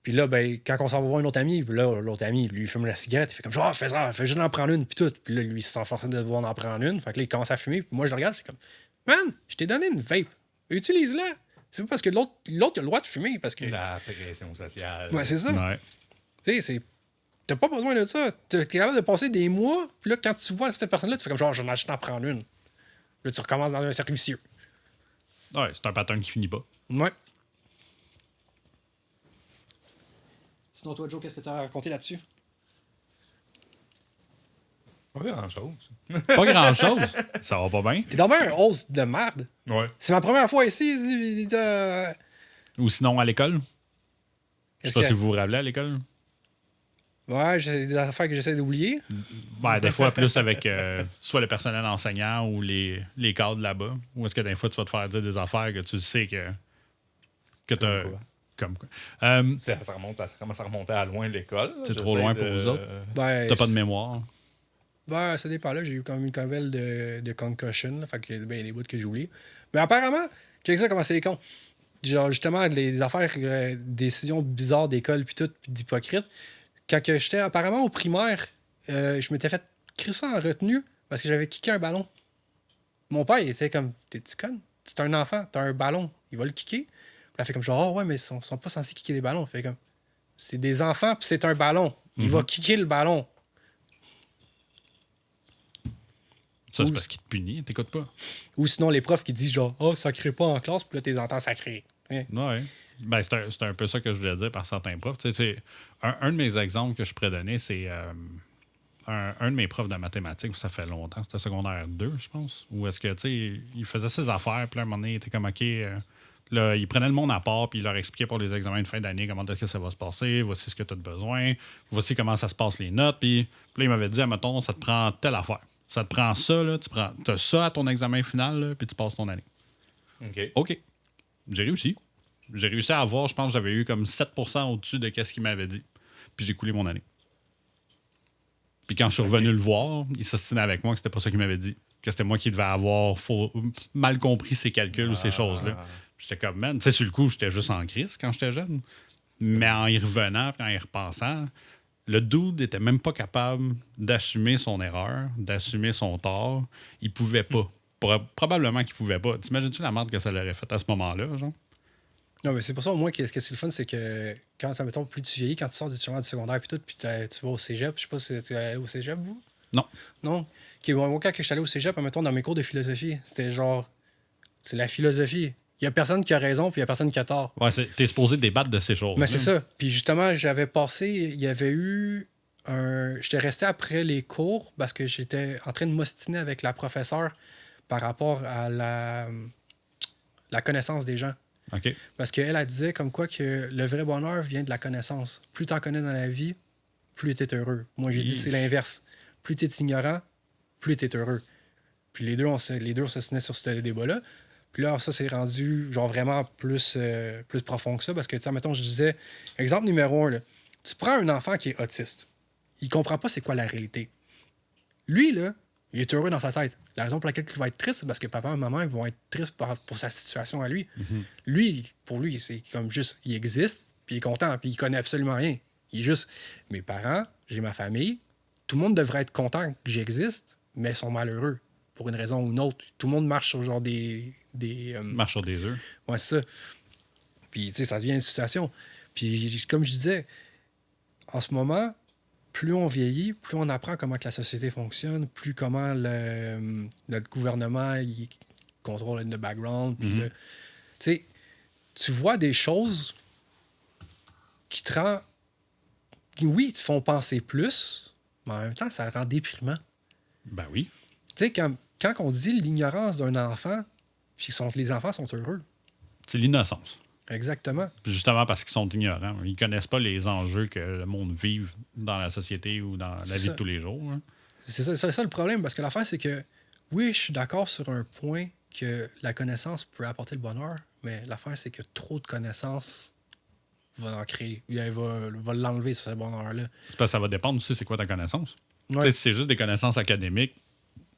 Puis là, ben, quand on s'en va voir un autre ami, puis là, l'autre ami, lui, il fume la cigarette, il fait comme genre, fais ça, fais juste en prendre une, puis tout. Puis là, lui, il se sent forcé de devoir en prendre une. Fait que là, il commence à fumer, puis moi, je le regarde, je suis comme, man, je t'ai donné une vape, utilise-la. C'est pas parce que l'autre, il a le droit de fumer, parce que. La pression sociale. Ouais, c'est ça. Ouais. Tu sais, c'est. T'as pas besoin de ça. T'es capable de passer des mois, puis là, quand tu vois cette personne-là, tu fais comme genre, j'en achète en prendre une. Là, tu recommences dans un cercle vicieux. Ouais, c'est un pattern qui finit pas. Ouais. Sinon, toi, Joe, qu'est-ce que t'as raconté là-dessus? Pas grand-chose. Pas grand-chose. Ça va pas bien. T'es dans un hausse de merde. Ouais. C'est ma première fois ici. Ou sinon, à l'école. Je sais pas si vous vous rappelez à l'école. Ouais, j'ai des affaires que j'essaie d'oublier. Ben, des fois, plus avec soit le personnel enseignant ou les cadres là-bas. Ou est-ce que des fois, tu vas te faire dire des affaires que tu sais que t'as... Comme quoi. Ça commence à remonter à loin l'école. C'est trop loin pour vous autres? Ben, T'as pas de mémoire? Ben, ça dépend là. J'ai eu quand même une cavelle de concussion. Là, fait que ben, il y a des bouts que j'ai oubliés. Mais apparemment, check ça comment c'est con. Genre, justement, les affaires, décisions bizarres d'école puis tout, puis d'hypocrite. Quand que j'étais apparemment au primaire, je m'étais fait crisser en retenue parce que j'avais kické un ballon. Mon père, il était comme, t'es-tu conne? c'est un enfant, t'as un ballon, il va le kicker. Puis elle fait comme genre, oh ouais, mais ils sont pas censés kicker des ballons. Fait comme, c'est des enfants, puis c'est un ballon. Il va kicker le ballon. Ça, c'est parce qu'il te punit, t'écoutes pas. Ou sinon, les profs qui disent genre, oh, ça crée pas en classe, puis là, t'es entends sacré. Ouais. Ben, c'est un peu ça que je voulais dire par certains profs. Tu sais, un de mes exemples que je pourrais donner, c'est un de mes profs de mathématiques, ça fait longtemps, c'était secondaire 2, je pense, où est-ce que, tu sais, il faisait ses affaires, puis là, à un moment donné, il était comme, OK, là, il prenait le monde à part, puis il leur expliquait pour les examens de fin d'année comment est-ce que ça va se passer, voici ce que tu as besoin, voici comment ça se passe les notes, puis là, il m'avait dit, admettons, ça te prend telle affaire. Ça te prend ça, là, tu as ça à ton examen final, là, puis tu passes ton année. OK. J'ai réussi. J'ai réussi à avoir, je pense que j'avais eu comme 7% au-dessus de ce qu'il m'avait dit. Puis j'ai coulé mon année. Puis quand je suis revenu le voir, il s'ostinait avec moi que c'était pas ça qu'il m'avait dit. Que c'était moi qui devais avoir mal compris ses calculs ou ces choses-là. J'étais comme, man, tu sais, sur le coup, j'étais juste en crise quand j'étais jeune. Mais en y revenant, puis en y repensant, le dude n'était même pas capable d'assumer son erreur, d'assumer son tort. Il pouvait pas. Probablement qu'il pouvait pas. T'imagines-tu la merde que ça l'aurait fait à ce moment-là, genre? Non, mais c'est pour ça, au moins, ce que c'est le fun, c'est que quand, mettons, plus tu vieillis, quand tu sors du secondaire puis tout, puis tu vas au cégep, je sais pas si tu es allé au cégep, vous? Non. Non? OK, bon, moi, quand je suis allé au cégep, mettons, dans mes cours de philosophie, c'était genre, c'est la philosophie. Il y a personne qui a raison, puis il y a personne qui a tort. Ouais, t'es supposé débattre de ces choses. Mais c'est ça. Puis justement, j'avais passé, il y avait eu j'étais resté après les cours parce que j'étais en train de m'ostiner avec la professeure par rapport à la connaissance des gens. OK. Parce qu'elle, elle disait comme quoi que le vrai bonheur vient de la connaissance. Plus tu en connais dans la vie, plus tu es heureux. Moi, j'ai dit c'est l'inverse. Plus tu es ignorant, plus tu es heureux. Puis les deux, on s'ostinaient sur ce débat-là. Puis là, ça s'est rendu genre vraiment plus profond que ça. Parce que, tu sais, mettons, je disais, exemple numéro 1, là, tu prends un enfant qui est autiste. Il comprend pas c'est quoi la réalité. Lui, là, il est heureux dans sa tête. La raison pour laquelle il va être triste, c'est parce que papa et maman ils vont être tristes pour sa situation à lui. Lui, pour lui, c'est comme juste, il existe, puis il est content, puis il connaît absolument rien. Il est juste, mes parents, j'ai ma famille, tout le monde devrait être content que j'existe, mais ils sont malheureux, pour une raison ou une autre. Tout le monde marche sur genre des marche sur des œufs. Ouais, c'est ça. Puis, tu sais, ça devient une situation. Puis, comme je disais, en ce moment, plus on vieillit, plus on apprend comment que la société fonctionne, plus comment notre gouvernement il contrôle le background. Puis tu sais, tu vois des choses qui te rendent... Oui, te font penser plus, mais en même temps, ça rend déprimant. Ben oui. Tu sais, quand on dit l'ignorance d'un enfant, puis les enfants sont heureux. C'est l'innocence. Exactement. Puis justement parce qu'ils sont ignorants. Ils connaissent pas les enjeux que le monde vive dans la société ou dans la vie de tous les jours. Hein. C'est ça le problème, parce que l'affaire, c'est que oui, je suis d'accord sur un point que la connaissance peut apporter le bonheur, mais l'affaire, c'est que trop de connaissances va en créer. Il va l'enlever, ce bonheur-là. C'est parce que ça va dépendre aussi c'est quoi ta connaissance. Ouais. Tu sais, si c'est juste des connaissances académiques,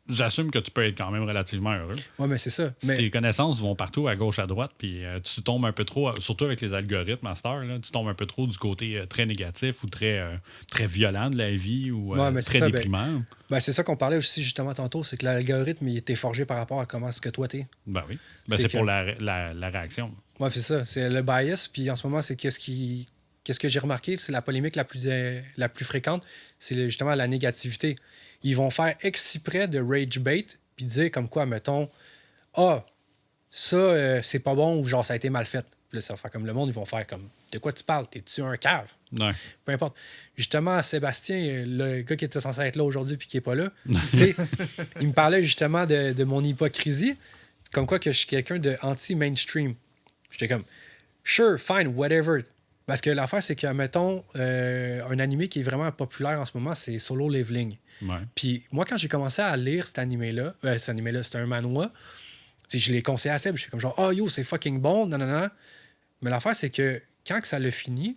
j'assume que tu peux être quand même relativement heureux. Oui, mais c'est ça. Si tes connaissances vont partout, à gauche, à droite, puis tu tombes un peu trop, surtout avec les algorithmes, master, là, tu tombes un peu trop du côté très négatif ou très violent de la vie ou très déprimant. Ben, c'est ça qu'on parlait aussi justement tantôt, c'est que l'algorithme il était forgé par rapport à comment est-ce que toi t'es. Ben oui. Ben, c'est pour la réaction. Oui, c'est ça. C'est le bias, puis en ce moment, c'est qu'est-ce que j'ai remarqué, c'est la polémique la plus fréquente, c'est justement la négativité. Ils vont faire exprès de rage bait puis dire comme quoi, mettons, ça, c'est pas bon ou genre ça a été mal fait. Puis là, ça va faire comme le monde, ils vont faire comme, de quoi tu parles? T'es-tu un cave? Ouais. Peu importe. Justement, Sébastien, le gars qui était censé être là aujourd'hui puis qui est pas là, tu sais, il me parlait justement de mon hypocrisie, comme quoi que je suis quelqu'un de anti-mainstream. J'étais comme, sure, fine, whatever. Parce que l'affaire, c'est que, mettons, un animé qui est vraiment populaire en ce moment, c'est Solo Leveling. Ouais. Puis moi, quand j'ai commencé à lire cet animé-là, c'était un manhwa, je l'ai conseillé à Seb, je suis comme genre, yo, c'est fucking bon, non. Mais l'affaire, c'est que quand que ça l'a fini,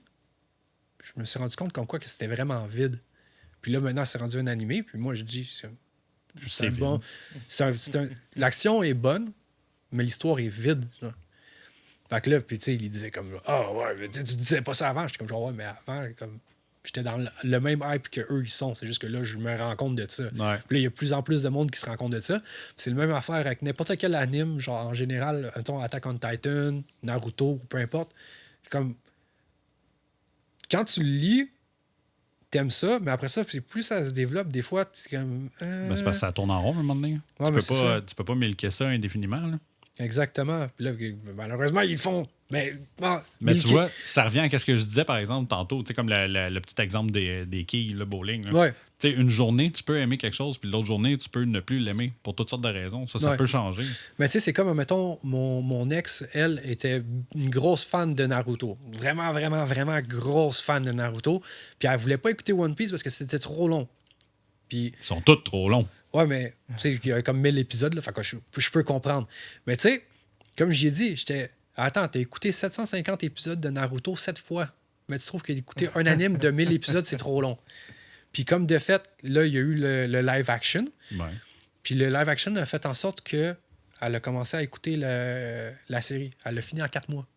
je me suis rendu compte comme quoi que c'était vraiment vide. Puis là, maintenant, c'est rendu un animé, puis moi, je dis, c'est bon. L'action est bonne, mais l'histoire est vide. Genre. Fait que là, puis tu sais, il disait comme, ouais, mais tu disais pas ça avant. J'étais comme genre, ouais, mais avant, comme. J'étais dans le même hype qu'eux, ils sont. C'est juste que là, je me rends compte de ça. Ouais. Puis là, il y a de plus en plus de monde qui se rend compte de ça. Puis c'est le même affaire avec n'importe quel anime, genre en général, mettons Attack on Titan, Naruto, peu importe. Comme quand tu le lis, t'aimes ça, mais après ça, plus ça se développe, des fois, tu es comme. Ben, c'est parce que ça tourne en rond à un moment donné. Ouais, mais c'est ça. Tu peux pas milquer ça indéfiniment. Là. Exactement. Puis là, malheureusement, ils le font. Mais tu vois, ça revient à ce que je disais, par exemple, tantôt, tu sais, comme le petit exemple des quilles, le bowling. Là. Ouais. Tu sais, une journée, tu peux aimer quelque chose, puis l'autre journée, tu peux ne plus l'aimer pour toutes sortes de raisons. Ça peut changer. Mais tu sais, c'est comme, mettons, mon ex, elle, était une grosse fan de Naruto. Vraiment, vraiment, vraiment grosse fan de Naruto. Puis elle voulait pas écouter One Piece parce que c'était trop long. Puis... Ils sont tous trop longs. Ouais, mais tu sais, il y a comme 1000 épisodes, là, fait que je peux comprendre. Mais tu sais, comme j'y ai dit, j'étais... Attends, t'as écouté 750 épisodes de Naruto 7 fois. Mais tu trouves qu'écouter un anime de 1000 épisodes, c'est trop long. Puis comme de fait, là, il y a eu le live action. Ouais. Puis le live action a fait en sorte que elle a commencé à écouter la série. Elle l'a fini en 4 mois.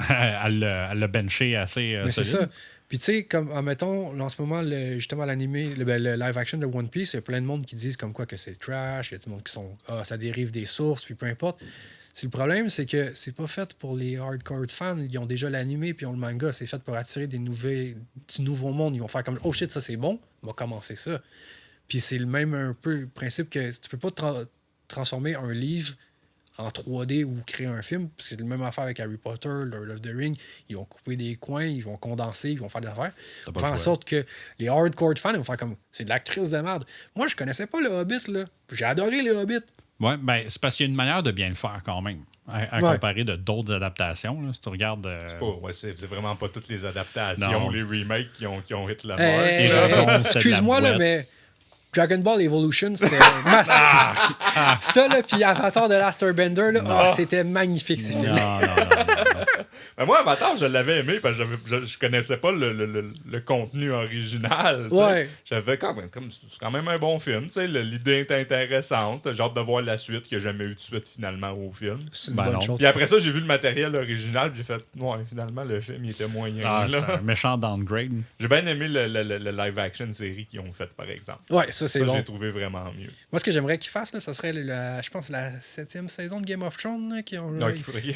Elle l'a benché assez Mais c'est solide. ça. Puis tu sais, comme, admettons, en ce moment, justement, l'animé, le live action de One Piece, il y a plein de monde qui disent comme quoi que c'est trash, il y a tout le monde qui sont, ça dérive des sources, puis peu importe. Le problème, c'est que c'est pas fait pour les hardcore fans. Ils ont déjà l'animé puis ils ont le manga. C'est fait pour attirer du nouveau monde. Ils vont faire comme oh shit, ça c'est bon, on va commencer ça. Puis c'est le même un peu le principe que tu peux pas transformer un livre en 3D ou créer un film. C'est le même affaire avec Harry Potter, Lord of the Rings. Ils vont couper des coins, ils vont condenser, ils vont faire des affaires. Pour faire en sorte que les hardcore fans ils vont faire comme c'est de la crise de merde. Moi, je connaissais pas le Hobbit, là. J'ai adoré le Hobbit. Oui, ben, c'est parce qu'il y a une manière de bien le faire quand même, à comparer de d'autres adaptations. Là, si tu regardes. C'est vraiment pas toutes les adaptations, Non. les remakes qui ont hit la marque. Excuse-moi, là, mais Dragon Ball Evolution, c'était masterpiece. Ça, là, puis Avatar de Last Airbender, là, c'était magnifique, ces films. Non. Ben moi, Avatar, je l'avais aimé parce que je connaissais pas le contenu original. Ouais. J'avais c'est quand même un bon film. L'idée est intéressante. J'ai hâte de voir la suite, qu'il n'y a jamais eu de suite finalement au film. C'est une bonne chose. Puis après ça, j'ai vu le matériel original, puis j'ai fait, ouais, finalement, le film, il était moyen. C'est un méchant downgrade. J'ai bien aimé le live-action série qu'ils ont fait, par exemple. Ouais, ça, c'est bon. J'ai trouvé vraiment mieux. Moi, ce que j'aimerais qu'ils fassent, là, ça serait, je pense, la 7e saison de Game of Thrones. Là,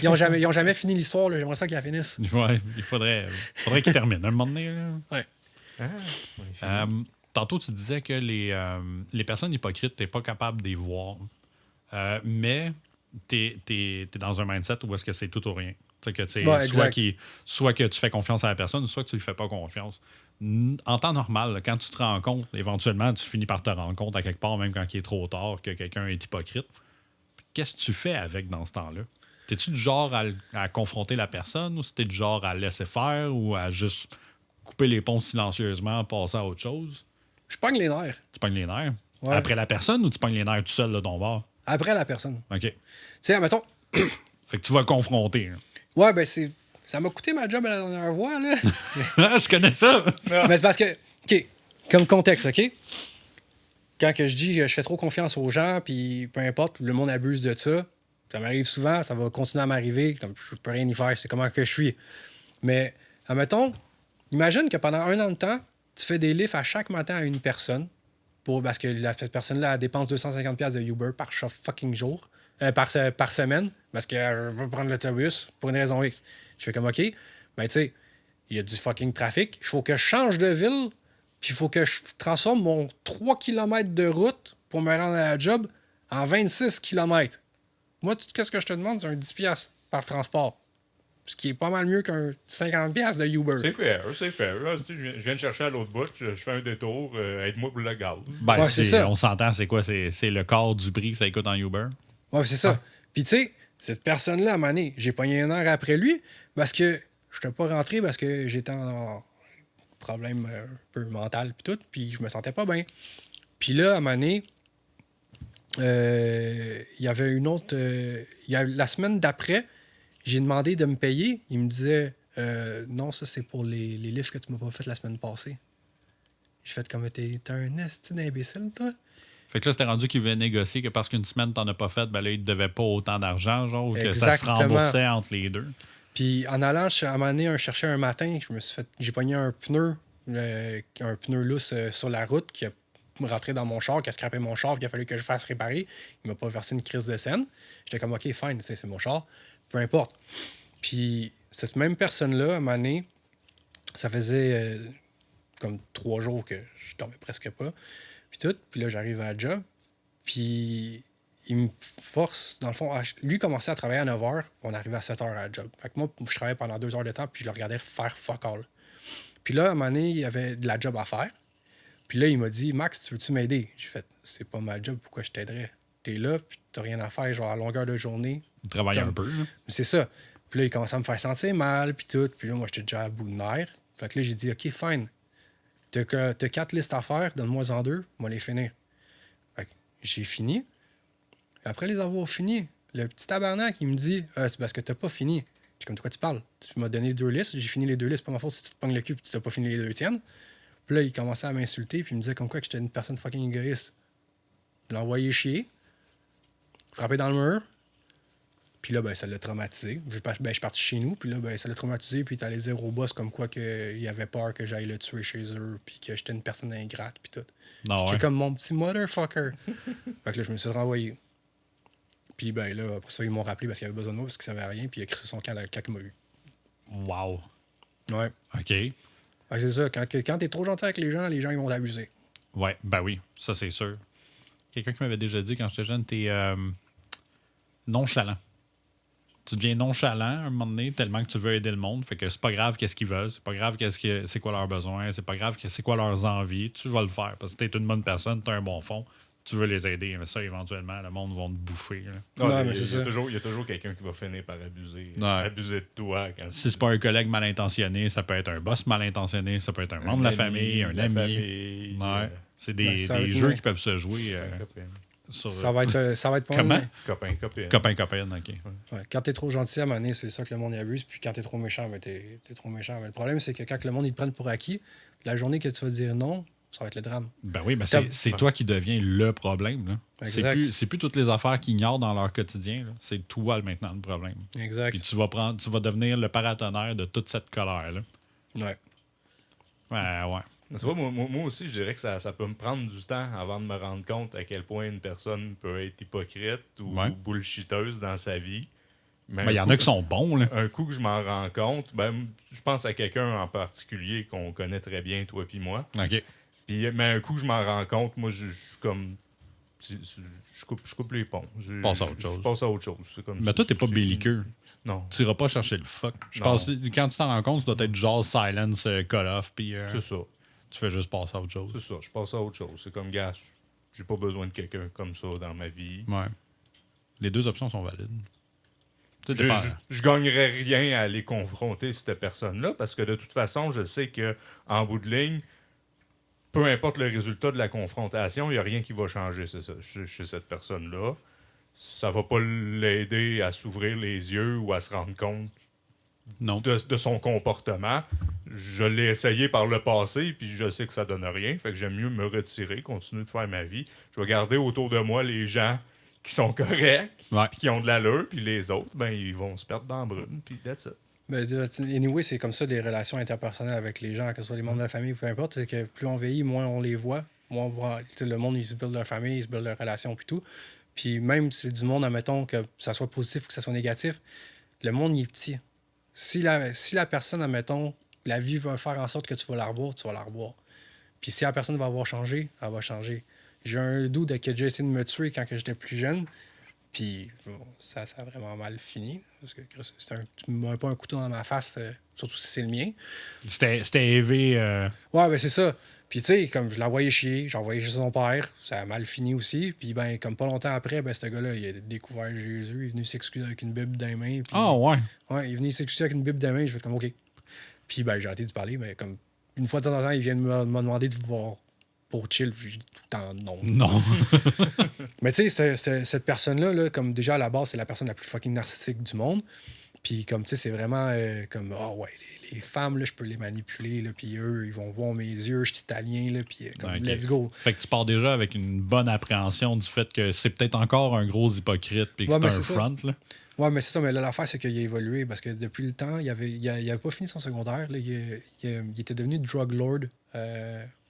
ils ont jamais fini l'histoire. J'aimerais ça qu'ils la finissent. Ouais, il faudrait qu'ils terminent un moment donné. Là. Ouais. Tantôt, tu disais que les personnes hypocrites, tu n'es pas capable de les voir. Mais tu es dans un mindset où est-ce que c'est tout ou rien. Soit que tu fais confiance à la personne, soit que tu ne lui fais pas confiance. En temps normal, là, quand tu te rends compte, éventuellement, tu finis par te rendre compte à quelque part, même quand il est trop tard, que quelqu'un est hypocrite. Qu'est-ce que tu fais avec dans ce temps-là? T'es-tu du genre à confronter la personne ou c'était du genre à laisser faire ou à juste couper les ponts silencieusement, passer à autre chose? Je pogne les nerfs. Tu pognes les nerfs? Ouais. Après la personne ou tu pognes les nerfs tout seul de ton bord? Après la personne. OK. Tu sais, admettons. Fait que tu vas le confronter. Hein. Ouais, ben ça m'a coûté ma job à la dernière fois, là. Je connais ça. Mais c'est parce que, OK, comme contexte, OK? Quand que je dis je fais trop confiance aux gens, puis peu importe, le monde abuse de ça, ça m'arrive souvent, ça va continuer à m'arriver, comme je peux rien y faire, c'est comment que je suis. Mais, admettons, imagine que pendant 1 an de temps, tu fais des livres à chaque matin à une personne, parce que cette personne-là elle dépense 250$ de Uber par fucking jour, par semaine, parce qu'elle va prendre l'autobus pour une raison X. Je fais comme, OK, ben tu sais, il y a du fucking trafic, il faut que je change de ville, puis il faut que je transforme mon 3 km de route pour me rendre à la job en 26 km. Moi, qu'est-ce que je te demande, c'est un 10$ par transport. Ce qui est pas mal mieux qu'un 50$ de Uber. C'est fair. Là, je viens de chercher à l'autre bout, je fais un détour, aide-moi pour le gaz. Ben, ouais, c'est ça. On s'entend, c'est quoi? C'est le quart du prix que ça coûte en Uber? Ouais, c'est ça. Puis tu sais, cette personne-là, à un moment donné, j'ai pogné 1 heure après lui parce que je n'étais pas rentré parce que j'étais en problème un peu mental puis tout, puis je me sentais pas bien. Puis là, à un moment donné, il y avait une autre... la semaine d'après, j'ai demandé de me payer. Il me disait non, ça c'est pour les livres que tu m'as pas fait la semaine passée. J'ai fait comme t'es un esti d'imbécile, toi. Fait que là, c'était rendu qu'il voulait négocier que parce qu'une semaine, t'en as pas fait, ben là, il te devait pas autant d'argent, genre, ou que Exactement. ça se remboursait entre les deux. Puis en allant à un moment donné, chercher un matin, j'ai pogné un pneu lousse sur la route qui a rentré dans mon char, qui a scrappé mon char, qu'il a fallu que je fasse réparer. Il m'a pas versé une crise de scène. J'étais comme, OK, fine, c'est mon char. Peu importe. Puis cette même personne-là, à un moment donné, ça faisait comme 3 jours que je dormais presque pas. Puis tout. Puis là, j'arrive à la job. Puis il me force, dans le fond, lui commençait à travailler à 9h, on arrivait à 7h à la job. Fait que moi, je travaillais pendant 2 heures de temps, puis je le regardais faire fuck all. Puis là, à un moment donné, il y avait de la job à faire. Puis là, il m'a dit, Max, tu veux-tu m'aider? J'ai fait, c'est pas ma job, pourquoi je t'aiderais? T'es là, puis t'as rien à faire, genre à longueur de journée. Travailler un peu. Là. C'est ça. Puis là, il commençait à me faire sentir mal, puis tout. Puis là, moi, j'étais déjà à bout de nerfs. Fait que là, j'ai dit, OK, fine. T'as 4 listes à faire, donne-moi en 2, on va les finir. Fait que j'ai fini. Après les avoir finis, le petit tabarnak, il me dit, c'est parce que t'as pas fini. J'ai comme, de quoi tu parles? Tu m'as donné 2 listes, j'ai fini les 2 listes, pas ma faute si tu te pognes le cul et tu t'as pas fini les 2 tiennes. Puis là, il commençait à m'insulter, puis il me disait comme quoi que j'étais une personne fucking égoïste. Je l'ai envoyé chier, frappé dans le mur, puis là, ben, ça l'a traumatisé. Je suis parti chez nous, puis là, ben, ça l'a traumatisé, puis il est allé dire au boss comme quoi qu'il avait peur que j'aille le tuer chez eux, puis que j'étais une personne ingrate, puis tout. J'étais comme mon petit motherfucker. Fait que là, je me suis renvoyé. Puis ben là, après ça, ils m'ont rappelé parce qu'il avait besoin de moi, parce qu'il savait rien, puis il a crissé son camp quand il m'a eu. Wow. Ouais. OK. Fait que c'est ça, quand t'es trop gentil avec les gens ils vont t'abuser. Ouais, ben oui, ça c'est sûr. Quelqu'un qui m'avait déjà dit quand j'étais jeune, t'es nonchalant. Tu deviens nonchalant à un moment donné tellement que tu veux aider le monde. Fait que c'est pas grave qu'est-ce qu'ils veulent, c'est pas grave c'est quoi leurs besoins, c'est pas grave c'est quoi leurs envies. Tu vas le faire parce que t'es une bonne personne, t'as un bon fond. Tu veux les aider, mais ça, éventuellement, le monde va te bouffer. Non, mais il y a toujours quelqu'un qui va finir par abuser de toi. Si c'est pas un collègue mal intentionné, ça peut être un boss mal intentionné, ça peut être un membre de la famille, un ami. C'est des jeux qui peuvent se jouer. Ça va être pas Comment? Copain, OK. Ouais, quand t'es trop gentil à un moment donné, c'est ça que le monde y abuse. Puis quand t'es trop méchant, ben t'es trop méchant. Mais le problème, c'est que quand le monde ils te prennent pour acquis, la journée que tu vas dire non, ça va être le drame. Ben oui, mais c'est toi qui deviens le problème. Là. C'est plus toutes les affaires qu'ils ignorent dans leur quotidien. Là. C'est toi maintenant le problème. Exact. Puis tu vas devenir le paratonnerre de toute cette colère-là. Ouais. Ouais. Tu vois, moi aussi, je dirais que ça peut me prendre du temps avant de me rendre compte à quel point une personne peut être hypocrite ou bullshiteuse dans sa vie. Mais il y en a qui sont bons. Là. Un coup que je m'en rends compte, je pense à quelqu'un en particulier qu'on connaît très bien, toi puis moi. OK. Mais un coup que je m'en rends compte, moi, je comme. Je coupe les ponts. Je passe à autre chose. C'est comme mais toi, t'es pas belliqueux. Non. Tu iras pas chercher le fuck. Je pense quand tu t'en rends compte, tu dois être genre silence, call off, puis. C'est ça. Tu fais juste passer à autre chose. C'est ça, je passe à autre chose. C'est comme, gars, j'ai pas besoin de quelqu'un comme ça dans ma vie. Ouais. Les 2 options sont valides. Je gagnerais rien à aller confronter cette personne-là parce que de toute façon, je sais que en bout de ligne, peu importe le résultat de la confrontation, il n'y a rien qui va changer chez cette personne-là. Ça va pas l'aider à s'ouvrir les yeux ou à se rendre compte de son comportement. Je l'ai essayé par le passé, puis je sais que ça donne rien. Fait que j'aime mieux me retirer, continuer de faire ma vie. Je vais garder autour de moi les gens qui sont corrects, puis qui ont de l'allure, puis les autres, ils vont se perdre dans la brume, puis that's it. Anyway, c'est comme ça des relations interpersonnelles avec les gens, que ce soit les membres de la famille, peu importe. C'est que plus on vieillit, moins on les voit. Moins on voit le monde, ils se build leur famille, ils se build leur relation, puis tout. Puis même si c'est du monde, admettons que ça soit positif ou que ça soit négatif, le monde, il est petit. Si la personne, admettons, la vie va faire en sorte que tu vas la revoir, tu vas la revoir. Puis si la personne va avoir changé, elle va changer. J'ai un doute qui a déjà essayé de me tuer quand j'étais plus jeune. Puis ça a vraiment mal fini. Parce que tu me mets pas un couteau dans ma face, surtout si c'est le mien. C'était élevé. Ouais, ben c'est ça. Puis tu sais, comme je l'ai envoyé chier, j'ai envoyé chez son père, ça a mal fini aussi. Puis comme pas longtemps après, ce gars-là, il a découvert Jésus, il est venu s'excuser avec une Bible dans les mains. Ouais? Ouais, il est venu s'excuser avec une Bible dans les mains, je fais comme OK. Puis j'ai arrêté de parler, mais comme une fois de temps en temps, il vient me demander de voir pour chill, puis je dis tout le temps non. Non. Mais tu sais, cette personne-là, comme déjà à la base, c'est la personne la plus fucking narcissique du monde. Puis comme, tu sais, c'est vraiment comme, ah ouais, les femmes, là, je peux les manipuler, là, puis eux, ils vont voir mes yeux, je suis italien, là, puis comme, Ok. let's go. Fait que tu pars déjà avec une bonne appréhension du fait que c'est peut-être encore un gros hypocrite puis que Ouais, mais c'est un c'est front. Là. Ouais, mais c'est ça, mais là, l'affaire, c'est qu'il a évolué, parce que depuis le temps, il avait pas fini son secondaire, là, il était devenu drug lord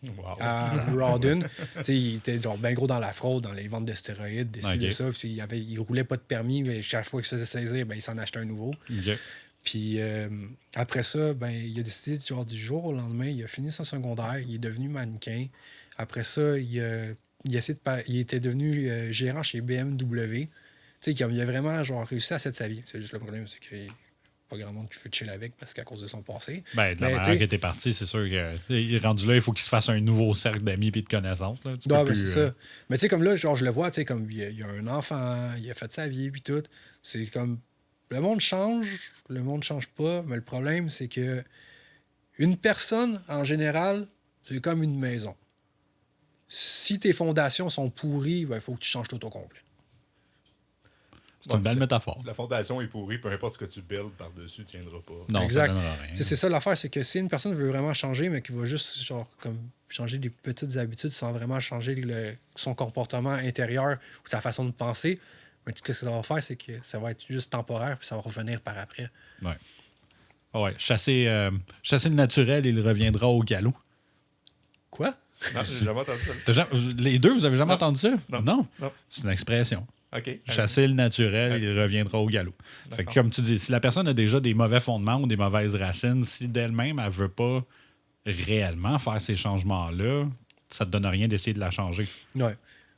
Wow. à Rawdon. Tu sais, il était genre bien gros dans la fraude, dans les ventes de stéroïdes, des ci, de ça, puis il roulait pas de permis, mais chaque fois qu'il se faisait saisir, ben, il s'en achetait un nouveau. OK. Puis après ça, ben, il a décidé, genre, du jour au lendemain, il a fini son secondaire, il est devenu mannequin. Après ça, il était devenu gérant chez BMW. Tu sais, il a vraiment genre, réussi à sa vie. C'est juste le problème, c'est qu'il n'y a pas grand monde qui fait chill avec parce qu'à cause de son passé. Ben, de la Mais, manière t'sais- que t'es parti, c'est sûr que rendu là, il faut qu'il se fasse un nouveau cercle d'amis et de connaissances. Là. Tu peux Ouais, plus, c'est ça. Mais tu sais, comme là, genre, je le vois, tu sais, comme il a un enfant, il a fait sa vie, puis tout. C'est comme. Le monde change pas, mais le problème, c'est que une personne, en général, c'est comme une maison. Si tes fondations sont pourries, il faut que tu changes tout au complet. C'est une belle métaphore. Si la fondation est pourrie, peu importe ce que tu builds par-dessus, tu tiendras pas. Non, Exact. ça donnera rien. C'est ça l'affaire, c'est que si une personne veut vraiment changer, mais qui va juste genre comme changer des petites habitudes sans vraiment changer son comportement intérieur ou sa façon de penser, mais tout ce que ça va faire, c'est que ça va être juste temporaire puis ça va revenir par après. Ouais. Ouais. Chasser le naturel, il reviendra au galop. Quoi? Non, j'ai jamais entendu ça. Les deux, vous avez jamais Non. entendu ça? Non. C'est une expression. OK. Chasser le naturel, Ouais. il reviendra au galop. Fait que, D'accord. comme tu dis, si la personne a déjà des mauvais fondements ou des mauvaises racines, si d'elle-même, elle veut pas réellement faire ces changements-là, ça te donne rien d'essayer de la changer. Ouais.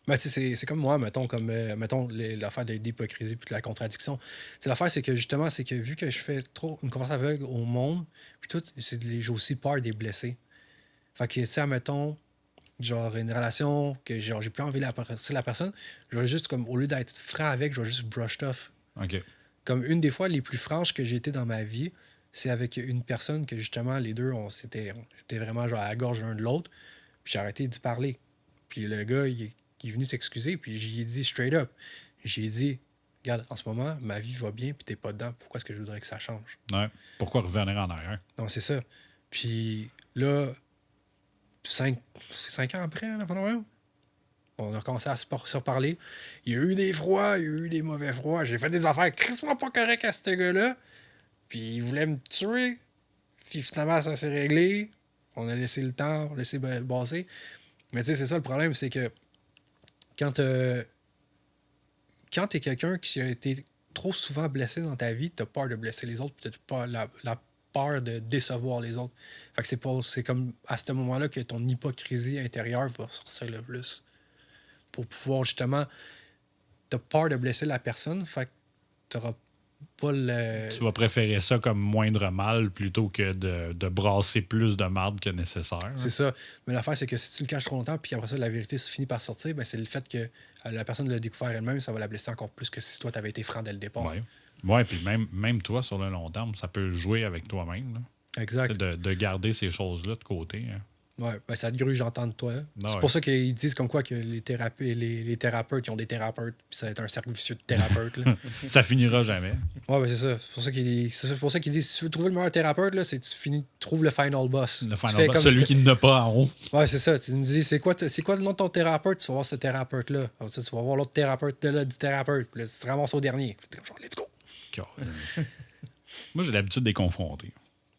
Mais tu sais, c'est comme moi, mettons, l'affaire d'hypocrisie puis de la contradiction. C'est l'affaire, c'est que justement, c'est que vu que je fais trop une confiance aveugle au monde, puis tout, j'ai aussi peur des blessés. Fait que, tu sais, mettons, genre une relation que genre j'ai plus envie de la personne, je vais juste, comme, au lieu d'être franc avec, je vais juste brush off. OK. Comme une des fois les plus franches que j'ai été dans ma vie, c'est avec une personne que justement, les deux, on était vraiment genre à la gorge l'un de l'autre, puis j'ai arrêté d'y parler. Puis le gars, il est venu s'excuser, puis j'ai dit straight up. J'ai dit, regarde, en ce moment, ma vie va bien, puis t'es pas dedans. Pourquoi est-ce que je voudrais que ça change? Ouais. Pourquoi revenir en arrière? Non, c'est ça. Puis là, 5 ans après, là, on a recommencé à se reparler. Il y a eu des froids, il y a eu des mauvais froids. J'ai fait des affaires crissement pas correctes à ce gars-là. Puis il voulait me tuer. Puis finalement, ça s'est réglé. On a laissé le temps, on a laissé passer. Mais tu sais, c'est ça le problème, c'est que quand t'es quelqu'un qui a été trop souvent blessé dans ta vie, t'as peur de blesser les autres, puis t'as pas la peur de décevoir les autres. Fait que c'est comme à ce moment-là que ton hypocrisie intérieure va sortir le plus. Pour pouvoir justement, t'as peur de blesser la personne, fait que t'auras pas le... Tu vas préférer ça comme moindre mal plutôt que de brasser plus de marde que nécessaire. C'est ça. Mais l'affaire, c'est que si tu le caches trop longtemps, puis après ça, la vérité se finit par sortir, ben c'est le fait que la personne l'a découvert elle-même, ça va la blesser encore plus que si toi, t'avais été franc dès le départ. Ouais. Ouais, puis même toi, sur le long terme, ça peut jouer avec toi-même. Là. Exact. De garder ces choses-là de côté. Hein. Ouais, ben ça te gruge, j'entends de toi. Ah C'est ouais. pour ça qu'ils disent comme quoi que les thérapeutes, ils ont des thérapeutes, puis ça va être un cercle vicieux de thérapeutes. Là. Ça finira jamais. Ouais, ben c'est ça. C'est pour ça qu'ils disent si tu veux trouver le meilleur thérapeute, là, c'est tu trouves le final boss. Le Tu final fais boss, comme celui qui n'a pas en haut. Ouais, c'est ça. Tu me dis, c'est quoi le nom de ton thérapeute? Tu vas voir ce thérapeute-là. Alors, tu vas voir l'autre thérapeute là, du thérapeute. Puis là, tu te ramasses au dernier. Puis t'es comme genre, let's go. Moi, j'ai l'habitude de les confronter.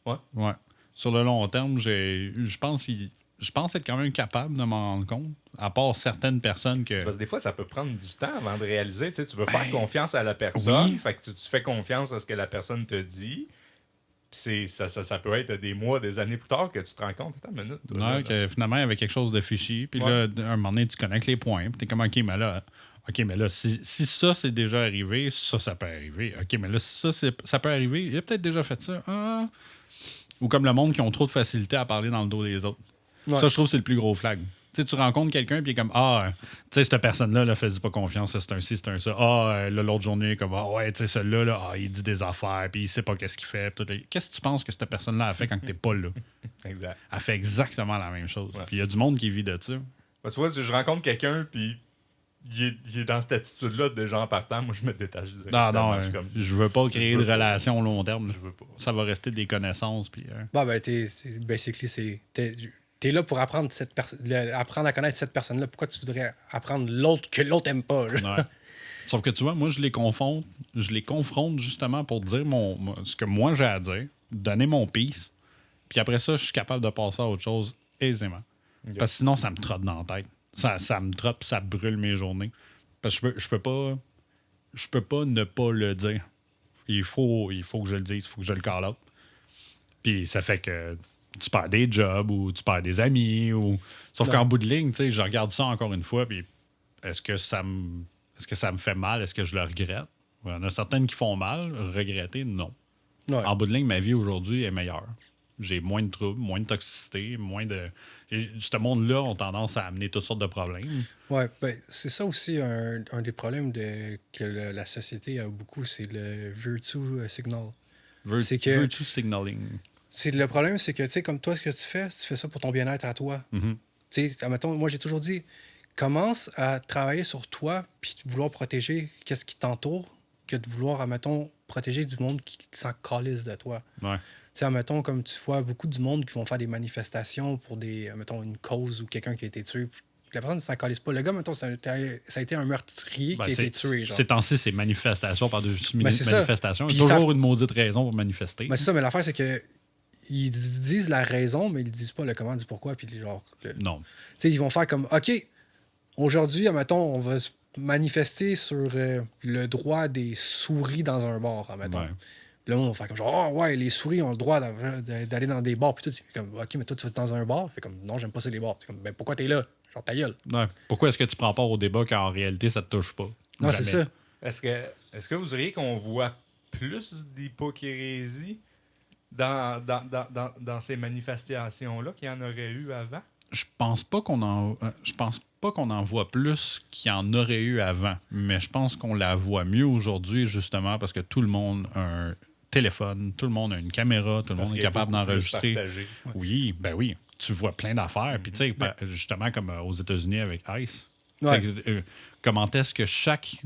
Ouais. Sur le long terme, je pense être quand même capable de m'en rendre compte. À part certaines personnes que. Parce que des fois, ça peut prendre du temps avant de réaliser. Tu sais, tu veux faire Ben, confiance à la personne. oui. Fait que tu fais confiance à ce que la personne te dit. Puis ça peut être des mois, des années plus tard que tu te rends compte. Attends une minute. toi, là, Ouais, que finalement, il y avait quelque chose de fichi. Puis là, à un moment donné, tu connectes les points. Puis t'es comme, OK, mais là, si ça, c'est déjà arrivé, ça peut arriver. OK, mais là, si ça peut arriver, il a peut-être déjà fait ça. Ah. Ou comme le monde qui ont trop de facilité à parler dans le dos des autres. Ouais. Ça, je trouve que c'est le plus gros flag. Tu sais, tu rencontres quelqu'un, puis il est comme, tu sais, cette personne-là, là, fais-y pas confiance, c'est un ci, c'est un ça. Là, l'autre journée, il est comme, ouais, tu sais, celui-là, là, il dit des affaires, puis il sait pas qu'est-ce qu'il fait. Qu'est-ce que tu penses que cette personne-là a fait quand t'es pas là? Exact. Elle fait exactement la même chose. Ouais. Puis il y a du monde qui vit de ça. Ben, tu vois, si je rencontre quelqu'un, puis il est dans cette attitude-là de gens partant. Moi, je me détache du Non, je veux pas créer de veux pas. relations au long terme. Je veux pas. Ça va rester des connaissances. Puis, Bon, ben, basically, t'es là pour apprendre apprendre à connaître cette personne-là. Pourquoi tu voudrais apprendre l'autre que l'autre aime pas? Là? ouais. Sauf que tu vois, moi, je les confronte justement pour dire ce que moi j'ai à dire, donner mon peace. Puis après ça, je suis capable de passer à autre chose aisément. Okay. Parce que sinon, ça me trotte dans la tête. Ça me trotte, puis ça brûle mes journées. Parce que je peux pas ne pas le dire. Il faut que je le dise, il faut que je le call out. Puis ça fait que tu perds des jobs ou tu perds des amis. Sauf qu'en bout de ligne, tu sais, je regarde ça encore une fois, puis est-ce que ça me fait mal? Est-ce que je le regrette? Il y en a certaines qui font mal. Regretter, non. Ouais. En bout de ligne, ma vie aujourd'hui est meilleure. J'ai moins de troubles, moins de toxicité, moins de... Ce monde-là ont tendance à amener toutes sortes de problèmes. Oui, ben, c'est ça aussi un des problèmes que la société a beaucoup, c'est le virtue signal. Virtue signaling. Le problème, c'est que, tu sais, comme toi, ce que tu fais ça pour ton bien-être à toi. Mm-hmm. Tu sais, admettons, moi, j'ai toujours dit, commence à travailler sur toi puis de vouloir protéger qu'est-ce qui t'entoure que de vouloir, admettons, protéger du monde qui s'en calisse de toi. Ouais. Tu sais, admettons, comme tu vois beaucoup du monde qui vont faire des manifestations pour admettons, une cause ou quelqu'un qui a été tué. Puis la personne ne s'en calisse pas. Le gars, admettons, ça a été un meurtrier qui a été tué. Genre. C'est temps-ci, c'est manifestation par-dessus manifestation. Il y a toujours une maudite raison pour manifester. Ben, c'est ça, mais l'affaire, c'est que ils disent la raison, mais ils disent pas le comment, du pourquoi. Puis genre, non. Tu sais, ils vont faire comme, OK, aujourd'hui, admettons, on va se manifester sur le droit des souris dans un bar, admettons. Ouais. Puis là, on va faire comme genre, oh ouais, les souris ont le droit d'aller dans des bars. Puis tout, comme, OK, mais toi, tu vas dans un bar. Fait comme, non, j'aime pas ça, les bars. C'est comme, ben pourquoi t'es là? Genre, ta gueule. Ouais. Pourquoi est-ce que tu prends part au débat quand en réalité, ça te touche pas? Non, c'est ça. Est-ce que vous diriez qu'on voit plus d'hypocrisie dans ces manifestations-là qu'il y en aurait eu avant? Je pense pas qu'on en voit plus qu'il y en aurait eu avant, mais je pense qu'on la voit mieux aujourd'hui justement parce que tout le monde a un téléphone, tout le monde a une caméra, tout le monde est capable d'enregistrer. Oui, ben oui, tu vois plein d'affaires. Puis tu sais, justement comme aux États-Unis avec ICE. Ouais. Comment est-ce que chaque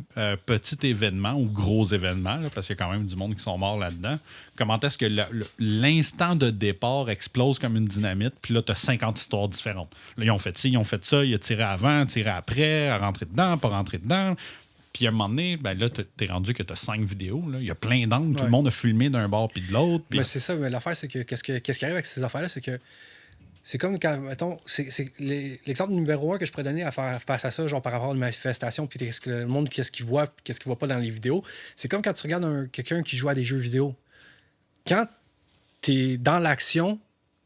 petit événement ou gros événement, là, parce qu'il y a quand même du monde qui sont morts là-dedans, comment est-ce que l'instant de départ explose comme une dynamite, puis là, tu as 50 histoires différentes. Là, ils ont fait ci, ils ont fait ça, il a tiré avant, tiré après, a rentré dedans, pas rentré dedans. Puis à un moment donné, ben là, t'es rendu que tu as 5 vidéos. Là. Il y a plein d'angles, tout le monde a filmé d'un bord puis de l'autre. Puis... Mais c'est ça, mais l'affaire, c'est que qu'est-ce qui arrive avec ces affaires-là, c'est que c'est comme quand, mettons, c'est l'exemple numéro 1 que je pourrais donner à faire face à ça, genre par rapport à une manifestation, puis le monde, qu'est-ce qu'il voit, qu'est-ce qu'il voit pas dans les vidéos. C'est comme quand tu regardes quelqu'un qui joue à des jeux vidéo. Quand t'es dans l'action,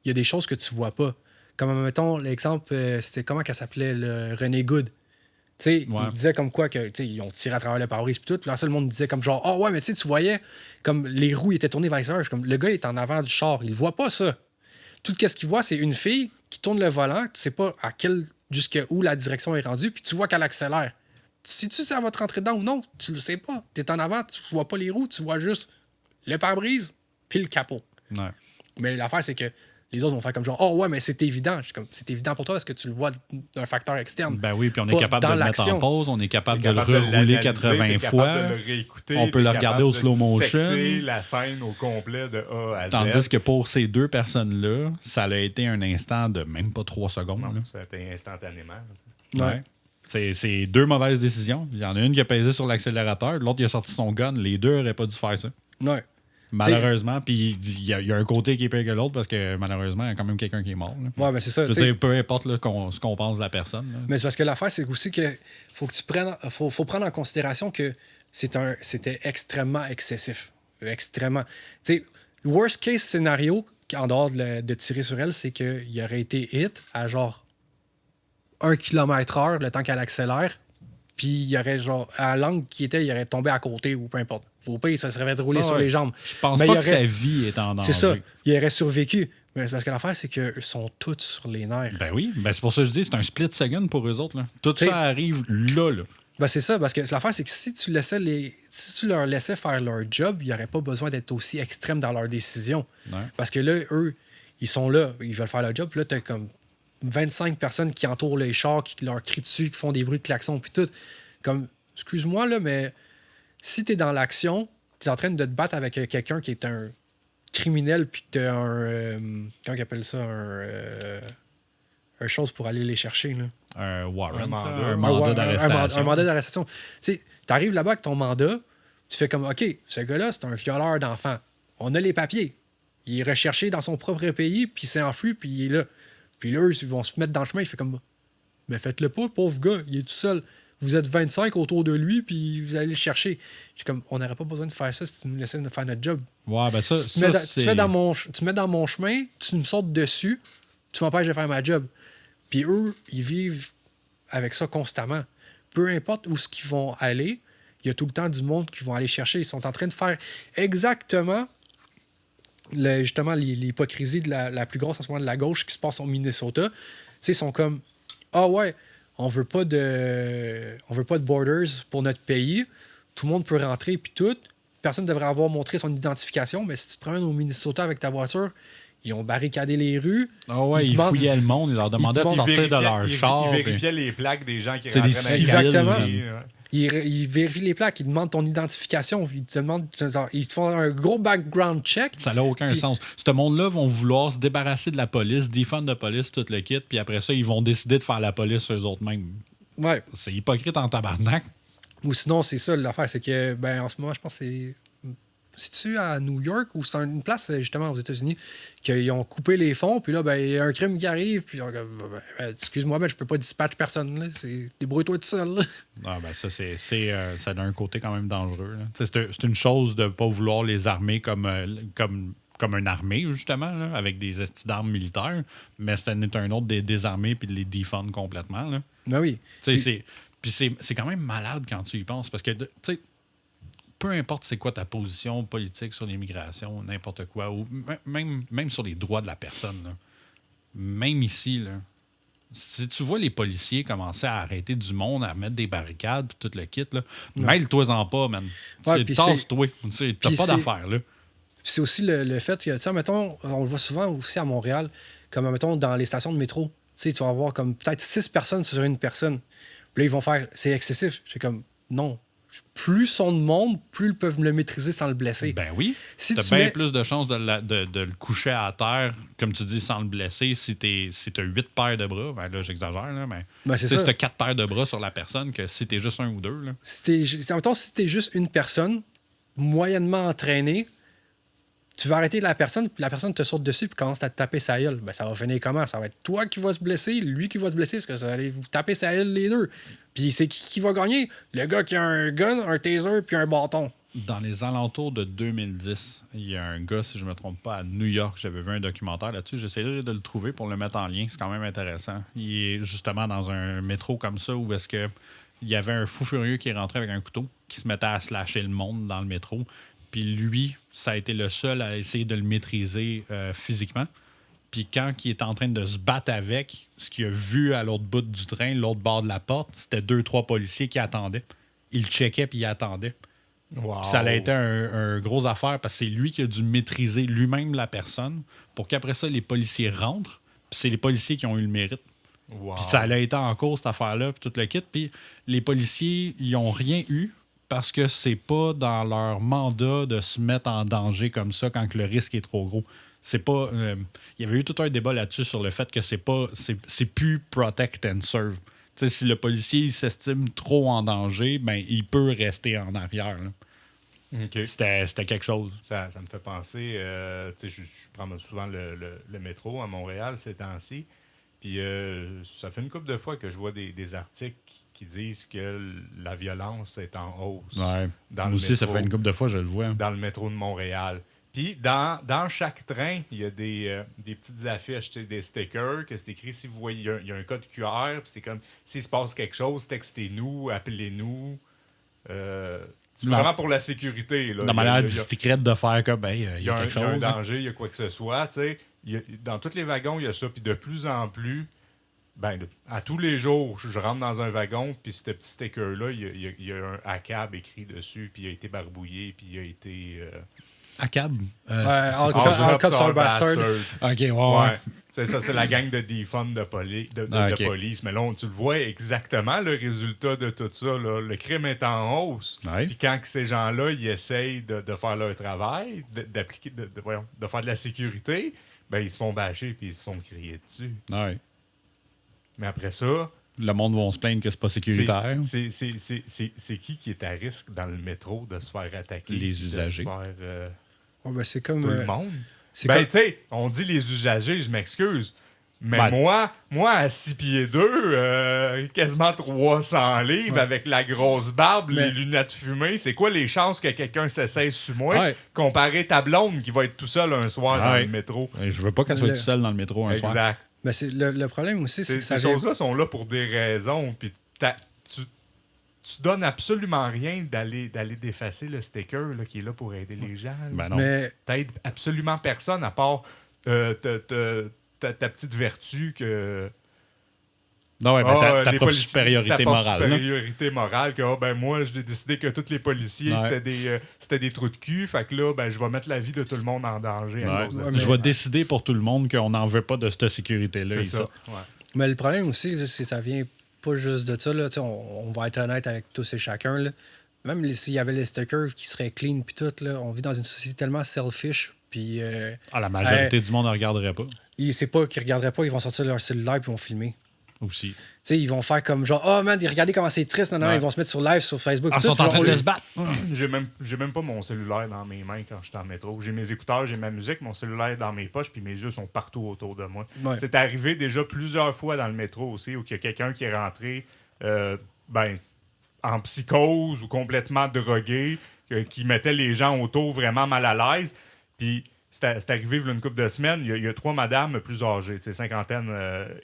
il y a des choses que tu vois pas. Comme, mettons, l'exemple, c'était comment qu'elle s'appelait, le René Good. Tu sais, il disait comme quoi que, tu sais, ils ont tiré à travers le pare-brise, puis tout. Puis là, le monde disait comme genre, oh ouais, mais tu sais, tu voyais, comme les roues étaient tournées vers l'extérieur. Comme le gars est en avant du char, il voit pas ça. Tout ce qu'il voit, c'est une fille qui tourne le volant, tu sais pas jusqu'à où la direction est rendue, puis tu vois qu'elle accélère. Sais-tu si ça va te rentrer dedans ou non? Tu le sais pas. Tu es en avant, tu vois pas les roues, tu vois juste le pare-brise puis le capot. Ouais. Mais l'affaire, c'est que les autres vont faire comme genre, oh ouais, mais c'est évident. C'est évident pour toi parce que tu le vois d'un facteur externe. Ben oui, puis on est capable de le mettre en pause, on est capable de le rerouler rerouler 80 fois. On peut le regarder au slow motion. La scène au complet de A à Z. Tandis que pour ces deux personnes-là, ça a été un instant de même pas 3 secondes. Non, là. ça a été instantanément. Ouais. C'est deux mauvaises décisions. Il y en a une qui a pesé sur l'accélérateur, l'autre qui a sorti son gun. Les deux n'auraient pas dû faire ça. Ouais. Malheureusement, puis il y a un côté qui est pire que l'autre parce que malheureusement, il y a quand même quelqu'un qui est mort. Là. Ouais, ben c'est ça. Je veux dire, peu importe là, ce qu'on pense de la personne. Là. Mais c'est parce que l'affaire, c'est aussi que faut que tu prennes, faut prendre en considération que c'était extrêmement excessif. Extrêmement. Tu sais, le worst case scénario, en dehors de tirer sur elle, c'est qu'il aurait été hit à genre 1 km/h le temps qu'elle accélère. Puis il y aurait genre, à l'angle qui était, il aurait tombé à côté ou peu importe. Faut pas, ça serait roulé sur les jambes. Je pense pas que sa vie est en danger. C'est ça, il aurait survécu. Mais c'est parce que l'affaire, c'est qu'ils sont tous sur les nerfs. Ben oui, ben c'est pour ça que je dis, c'est un split second pour eux autres. Là. Tout ça arrive là. Ben c'est ça, parce que l'affaire, c'est que si tu leur laissais faire leur job, il n'y aurait pas besoin d'être aussi extrême dans leurs décisions. Ouais. Parce que là, eux, ils sont là, ils veulent faire leur job, puis là, t'as comme 25 personnes qui entourent les chars, qui leur crient dessus, qui font des bruits de klaxon, puis tout. Comme, excuse-moi, là, mais si t'es dans l'action, t'es en train de te battre avec quelqu'un qui est un criminel, puis que t'as un... comment ils appellent ça? Un chose pour aller les chercher, là. Un warrant, Un mandat. un mandat d'arrestation. Un mandat d'arrestation. Tu sais, t'arrives là-bas avec ton mandat, tu fais comme, OK, ce gars-là, c'est un violeur d'enfants. On a les papiers. Il est recherché dans son propre pays, puis il s'est enfui, puis il est là. Puis là, ils vont se mettre dans le chemin. Il fait comme, mais faites-le pas, pauvre gars, il est tout seul. Vous êtes 25 autour de lui, puis vous allez le chercher. Je suis comme, on n'aurait pas besoin de faire ça si tu nous laissais faire notre job. Ouais, ben ça, Tu mets dans mon chemin, tu me sautes dessus, tu m'empêches de faire ma job. Puis eux, ils vivent avec ça constamment. Peu importe où ce qu'ils vont aller, il y a tout le temps du monde qui vont aller chercher. Ils sont en train de faire exactement justement l'hypocrisie de la plus grosse en ce moment de la gauche qui se passe au Minnesota. Tu sais, ils sont comme, ah ouais, on veut pas de borders pour notre pays. Tout le monde peut rentrer puis tout. Personne ne devrait avoir montré son identification. Mais si tu te promènes au Minnesota avec ta voiture, ils ont barricadé les rues. Ah ouais, ils fouillaient le monde, ils leur demandaient de sortir de leur char. Ils vérifiaient les plaques des gens qui C'est rentraient des dans les civils, quartiers, exactement. ouais. Ils vérifient les plaques, ils demandent ton identification, ils te font un gros background check. Ça n'a aucun sens. Ce monde-là vont vouloir se débarrasser de la police, défendre la police, tout le kit, puis après ça, ils vont décider de faire la police eux-mêmes. Ouais. C'est hypocrite en tabarnak. Ou sinon, c'est ça l'affaire, c'est que ben, en ce moment, je pense que c'est. C'est-tu à New York ou c'est une place justement aux États-Unis qu'ils ont coupé les fonds, puis là, ben, il y a un crime qui arrive, puis excuse-moi, ben, je peux pas dispatcher personne, là. Débrouille-toi tout seul. Là. Ah ben ça, ça a un côté quand même dangereux. Là. C'est une chose de ne pas vouloir les armer comme une armée, justement, là, avec des d'armes militaires, mais c'est un autre de les désarmer puis de les défendre complètement. Là. Ben oui. Puis c'est quand même malade quand tu y penses, parce que, tu sais, peu importe c'est quoi ta position politique sur l'immigration, n'importe quoi, ou même sur les droits de la personne, là. Même ici, là, si tu vois les policiers commencer à arrêter du monde, à mettre des barricades, puis tout le kit, là, mêle-toi-en pas, man. Ouais, Tasse-toi. T'as pas d'affaires, là. C'est aussi le fait que, tu sais, mettons, on le voit souvent aussi à Montréal, comme, mettons, dans les stations de métro, tu sais, tu vas avoir comme peut-être 6 personnes sur une personne. Puis là, ils vont faire, c'est excessif. C'est comme, non. Plus sont de monde, plus ils peuvent le maîtriser sans le blesser. Ben oui. Si t'as tu bien mets- plus de chances de le coucher à terre, comme tu dis, sans le blesser, si t'as 8 paires de bras. Ben là, j'exagère, là, mais Ben, c'est si ça. t'as 4 paires de bras sur la personne, que si t'es juste un ou deux, là. Mettons, si t'es juste une personne moyennement entraînée, tu vas arrêter la personne, puis la personne te saute dessus, puis commence à te taper sa gueule. Ben, ça va finir comment? Ça va être toi qui vas se blesser, lui qui va se blesser, parce que ça va aller vous taper sa gueule les deux. Puis c'est qui va gagner? Le gars qui a un gun, un taser, puis un bâton. Dans les alentours de 2010, il y a un gars, si je ne me trompe pas, à New York, j'avais vu un documentaire là-dessus. J'essaierai de le trouver pour le mettre en lien. C'est quand même intéressant. Il est justement dans un métro comme ça où est-ce que il y avait un fou furieux qui est rentré avec un couteau, qui se mettait à slasher le monde dans le métro. Puis lui, ça a été le seul à essayer de le maîtriser physiquement. Puis quand il est en train de se battre avec, ce qu'il a vu à l'autre bout du train, l'autre bord de la porte, c'était 2-3 policiers qui attendaient. Il le checkait puis il attendait. Wow. Puis ça a été un gros affaire parce que c'est lui qui a dû maîtriser lui-même la personne pour qu'après ça, les policiers rentrent. Puis c'est les policiers qui ont eu le mérite. Wow. Puis ça a été en cours, cette affaire-là, puis tout le kit. Puis les policiers, ils n'ont rien eu parce que c'est pas dans leur mandat de se mettre en danger comme ça quand que le risque est trop gros. C'est pas. Il y avait eu tout un débat là-dessus sur le fait que c'est plus protect and serve. Tu sais, si le policier il s'estime trop en danger, ben il peut rester en arrière. Là. OK. C'était quelque chose. Ça me fait penser, tu sais, je prends souvent le métro à Montréal ces temps-ci. Puis ça fait une couple de fois que je vois des articles qui disent que la violence est en hausse. Ouais. Dans Moi le aussi, ça métro. fait une couple de fois, je le vois. Dans le métro de Montréal. Puis dans chaque train, il y a des petites affiches, tu sais, des stickers, que c'est écrit si vous voyez, il y a un code QR, puis c'est comme s'il se passe quelque chose, textez-nous, appelez-nous. C'est Non. vraiment pour la sécurité. Là. La manière discrète de faire comme, ben, il y a quelque Il y a un chose. danger, il y a quoi que ce soit. Tu sais. Dans tous les wagons, il y a ça. Puis de plus en plus, ben, à tous les jours, je rentre dans un wagon, puis ce petit sticker-là, il y a un ACAB écrit dessus, puis il a été barbouillé, puis il a été... ACAB. All All Cops Are Bastard. OK, ouais. Ouais. C'est ça, c'est la gang de defund de Ok. police. Mais là, tu le vois exactement, le résultat de tout ça. Là. Le crime est en hausse. Ouais. Puis quand que ces gens-là, ils essayent de faire leur travail, d'appliquer, de faire de la sécurité, ben ils se font bâcher puis ils se font crier dessus. Ouais. Mais après ça, Le monde va se plaindre que c'est pas sécuritaire. c'est qui est à risque dans le métro de se faire attaquer? Les de se usagers. faire, Ouais, ben, c'est comme. tout le monde? C'est Ben, comme- tu sais, on dit les usagers, je m'excuse. Mais Ben- moi, à 6 pieds 2, quasiment 300 livres, Ouais. avec la grosse barbe, Mais- les lunettes fumées, c'est quoi les chances que quelqu'un s'essaye sur moi, Ouais. comparé ta blonde qui va être tout seul un soir dans Ouais. le métro? Je veux pas qu'elle soit Le- toute seule dans le métro un soir. Exact. Ben, le problème aussi, c'est que ça Ces vient- choses-là sont là pour des raisons, puis tu donnes absolument rien d'aller d'effacer le sticker là, qui est là pour aider les gens. là. Ben non. Mais T'aides absolument personne à part ta petite vertu que... Non, ouais, ben, ta les propre policiers- supériorité ta propre morale. là. supériorité morale que ben moi j'ai décidé que tous les policiers Ouais. c'était des trous de cul, fait que là ben je vais mettre la vie de tout le monde en danger à Ouais. cause de Ouais, ça. Je vais décider pour tout le monde qu'on n'en veut pas de cette sécurité-là. C'est ici. ça. Ouais. Mais le problème aussi, là, c'est que ça vient pas juste de ça. Là. On va être honnête avec tous et chacun. Là. Même s'il y avait les stickers qui seraient clean puis tout, là, on vit dans une société tellement selfish. Puis Ah, la majorité du monde ne regarderait pas. c'est pas qu'ils regarderaient pas, ils vont sortir leur cellulaire puis ils vont filmer. Aussi. Tu sais, ils vont faire comme genre, oh man, regardez comment c'est triste. Non, Ouais. ils vont se mettre sur live sur Facebook. Ah, ils puis sont tout, en puis train on- de se battre. J'ai même pas mon cellulaire dans mes mains quand je suis en métro. J'ai mes écouteurs, j'ai ma musique, mon cellulaire dans mes poches, puis mes yeux sont partout autour de moi. Ouais. C'est arrivé déjà plusieurs fois dans le métro aussi, où il y a quelqu'un qui est rentré en psychose ou complètement drogué, qui mettait les gens autour vraiment mal à l'aise. Puis c'est arrivé il y a une couple de semaines, il y a 3 madames plus âgées, tu sais, cinquantaine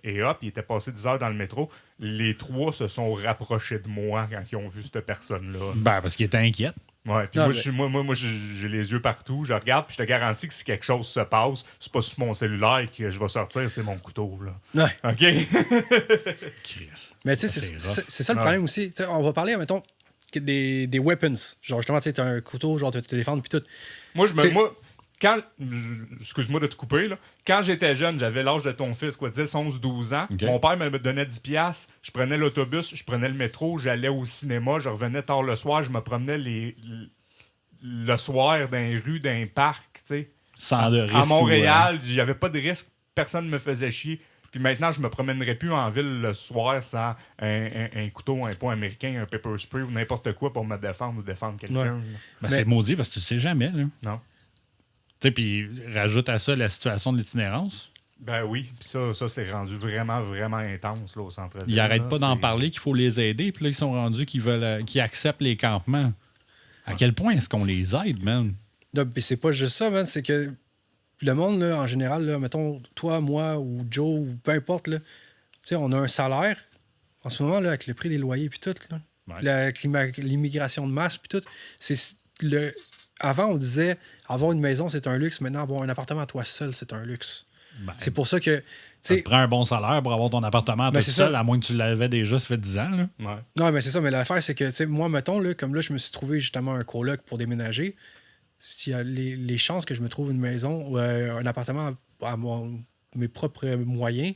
et hop, ils étaient passés 10 heures dans le métro. Les 3 se sont rapprochés de moi quand ils ont vu cette personne-là. Ben, parce qu'il était inquiète. Ouais, puis Non, moi, j'ai les yeux partout, je regarde, puis je te garantis que si quelque chose se passe, c'est pas sur mon cellulaire que je vais sortir, c'est mon couteau, là. Ouais. OK? Chris. Mais tu sais, C'est c'est ça le Ouais. problème aussi. Tu sais, on va parler, mettons, des weapons. Genre, justement, tu sais, t'as un couteau, genre, de te défendre, puis tout. C'est- Moi, excuse-moi de te couper, là. Quand j'étais jeune, j'avais l'âge de ton fils, quoi, 10, 11, 12 ans. Ok. Mon père me donnait 10 piastres, je prenais l'autobus, je prenais le métro, j'allais au cinéma, je revenais tard le soir, je me promenais le soir dans les rues, dans les parcs, tu sais. Sans de risque. À Montréal, il n'y avait pas de risque, personne ne me faisait chier. Puis maintenant, je me promènerais plus en ville le soir sans un couteau, un poing américain, un pepper spray ou n'importe quoi pour me défendre ou défendre quelqu'un. Ouais. là. Ben, Mais- c'est maudit parce que tu sais jamais. Là. Non. Tu sais, puis rajoute à ça la situation de l'itinérance. Ben oui, puis ça c'est rendu vraiment, vraiment intense là, au centre-ville. Ils n'arrêtent là. pas d'en C'est- parler qu'il faut les aider. Puis là, ils sont rendus qu'ils acceptent les campements. À quel point est-ce qu'on les aide, man? Non, puis c'est pas juste ça, man. C'est que le monde, là, en général, là, mettons, toi, moi ou Joe, ou peu importe, là, tu sais, on a un salaire. En ce moment, là, avec le prix des loyers, puis tout, là, Ouais. avec l'immigration de masse, puis tout, c'est le. Avant, on disait avoir une maison, c'est un luxe. Maintenant, avoir un appartement à toi seul, c'est un luxe. Ben, C'est pour ça que. ça Tu te sais, prend un bon salaire pour avoir ton appartement Ben, tout c'est seul, ça. à moins que tu l'avais déjà, ça fait 10 ans. Là. Ouais. non, mais c'est ça. Mais l'affaire, c'est que, tu sais, moi, mettons, là, comme là, je me suis trouvé justement un coloc pour déménager. S'il y a les chances que je me trouve une maison ou un appartement à mes propres moyens,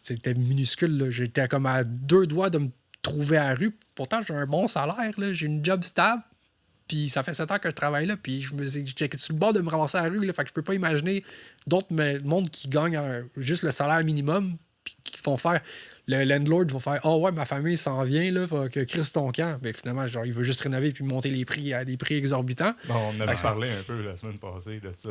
c'était minuscule. Là. J'étais comme à 2 doigts de me trouver à la rue. Pourtant, j'ai un bon salaire. Là. J'ai une job stable. Puis ça fait 7 ans que je travaille là. Puis j'étais sur le bord de me ramasser à la rue. Là, fait que je peux pas imaginer d'autres mondes qui gagnent juste le salaire minimum. Puis qui font faire. Le landlord va faire oh ouais, ma famille s'en vient. Là, faut que crisse ton camp. Mais finalement, genre, il veut juste rénover puis monter les prix à des prix exorbitants. Bon, on avait Fait que ça- parlé un peu la semaine passée de ça.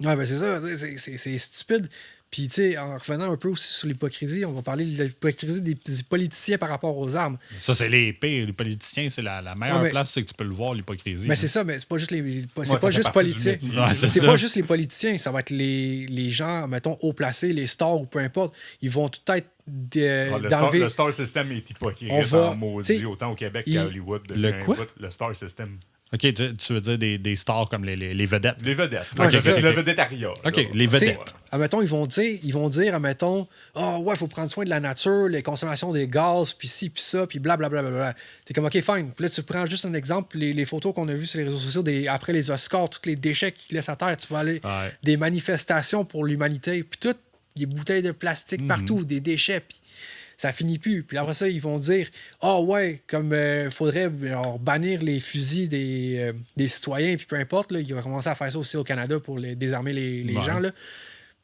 Ouais, ben c'est ça, c'est stupide. Puis, tu sais, en revenant un peu aussi sur l'hypocrisie, on va parler de l'hypocrisie des politiciens par rapport aux armes. Ça, c'est les pires. Les politiciens, c'est la meilleure Ouais, mais- place, c'est que tu peux le voir, l'hypocrisie. Mais c'est ça, mais c'est pas juste ça c'est pas fait juste partie du politiciens. métier. Ouais, c'est C'est ça. pas juste les politiciens, ça va être les gens, mettons, haut placés, les stars ou peu importe. Ils vont tout être d'enlever. Le star system est hypocrite On va- en maudit, t'sais, autant au Québec il- qu'à Hollywood. depuis Le un quoi? bout. Le star system. OK, tu veux dire des stars comme les vedettes. Les vedettes. Ouais, le, c'est ça. le vedettariat. OK, là. les vedettes. Tu sais, admettons, ils vont dire, admettons, ouais, il faut prendre soin de la nature, les consommations des gaz, puis ci, puis ça, puis blablabla. T'es comme, OK, fine. Puis là, tu prends juste un exemple, les photos qu'on a vues sur les réseaux sociaux après les Oscars, tous les déchets qu'ils laissent à terre, tu vas aller Ouais. des manifestations pour l'humanité, puis tout, des bouteilles de plastique partout, des déchets, puis ça finit plus. Puis après ça, ils vont dire, ouais, comme faudrait bannir les fusils des citoyens, puis peu importe, là, ils vont commencer à faire ça aussi au Canada pour désarmer les gens, là.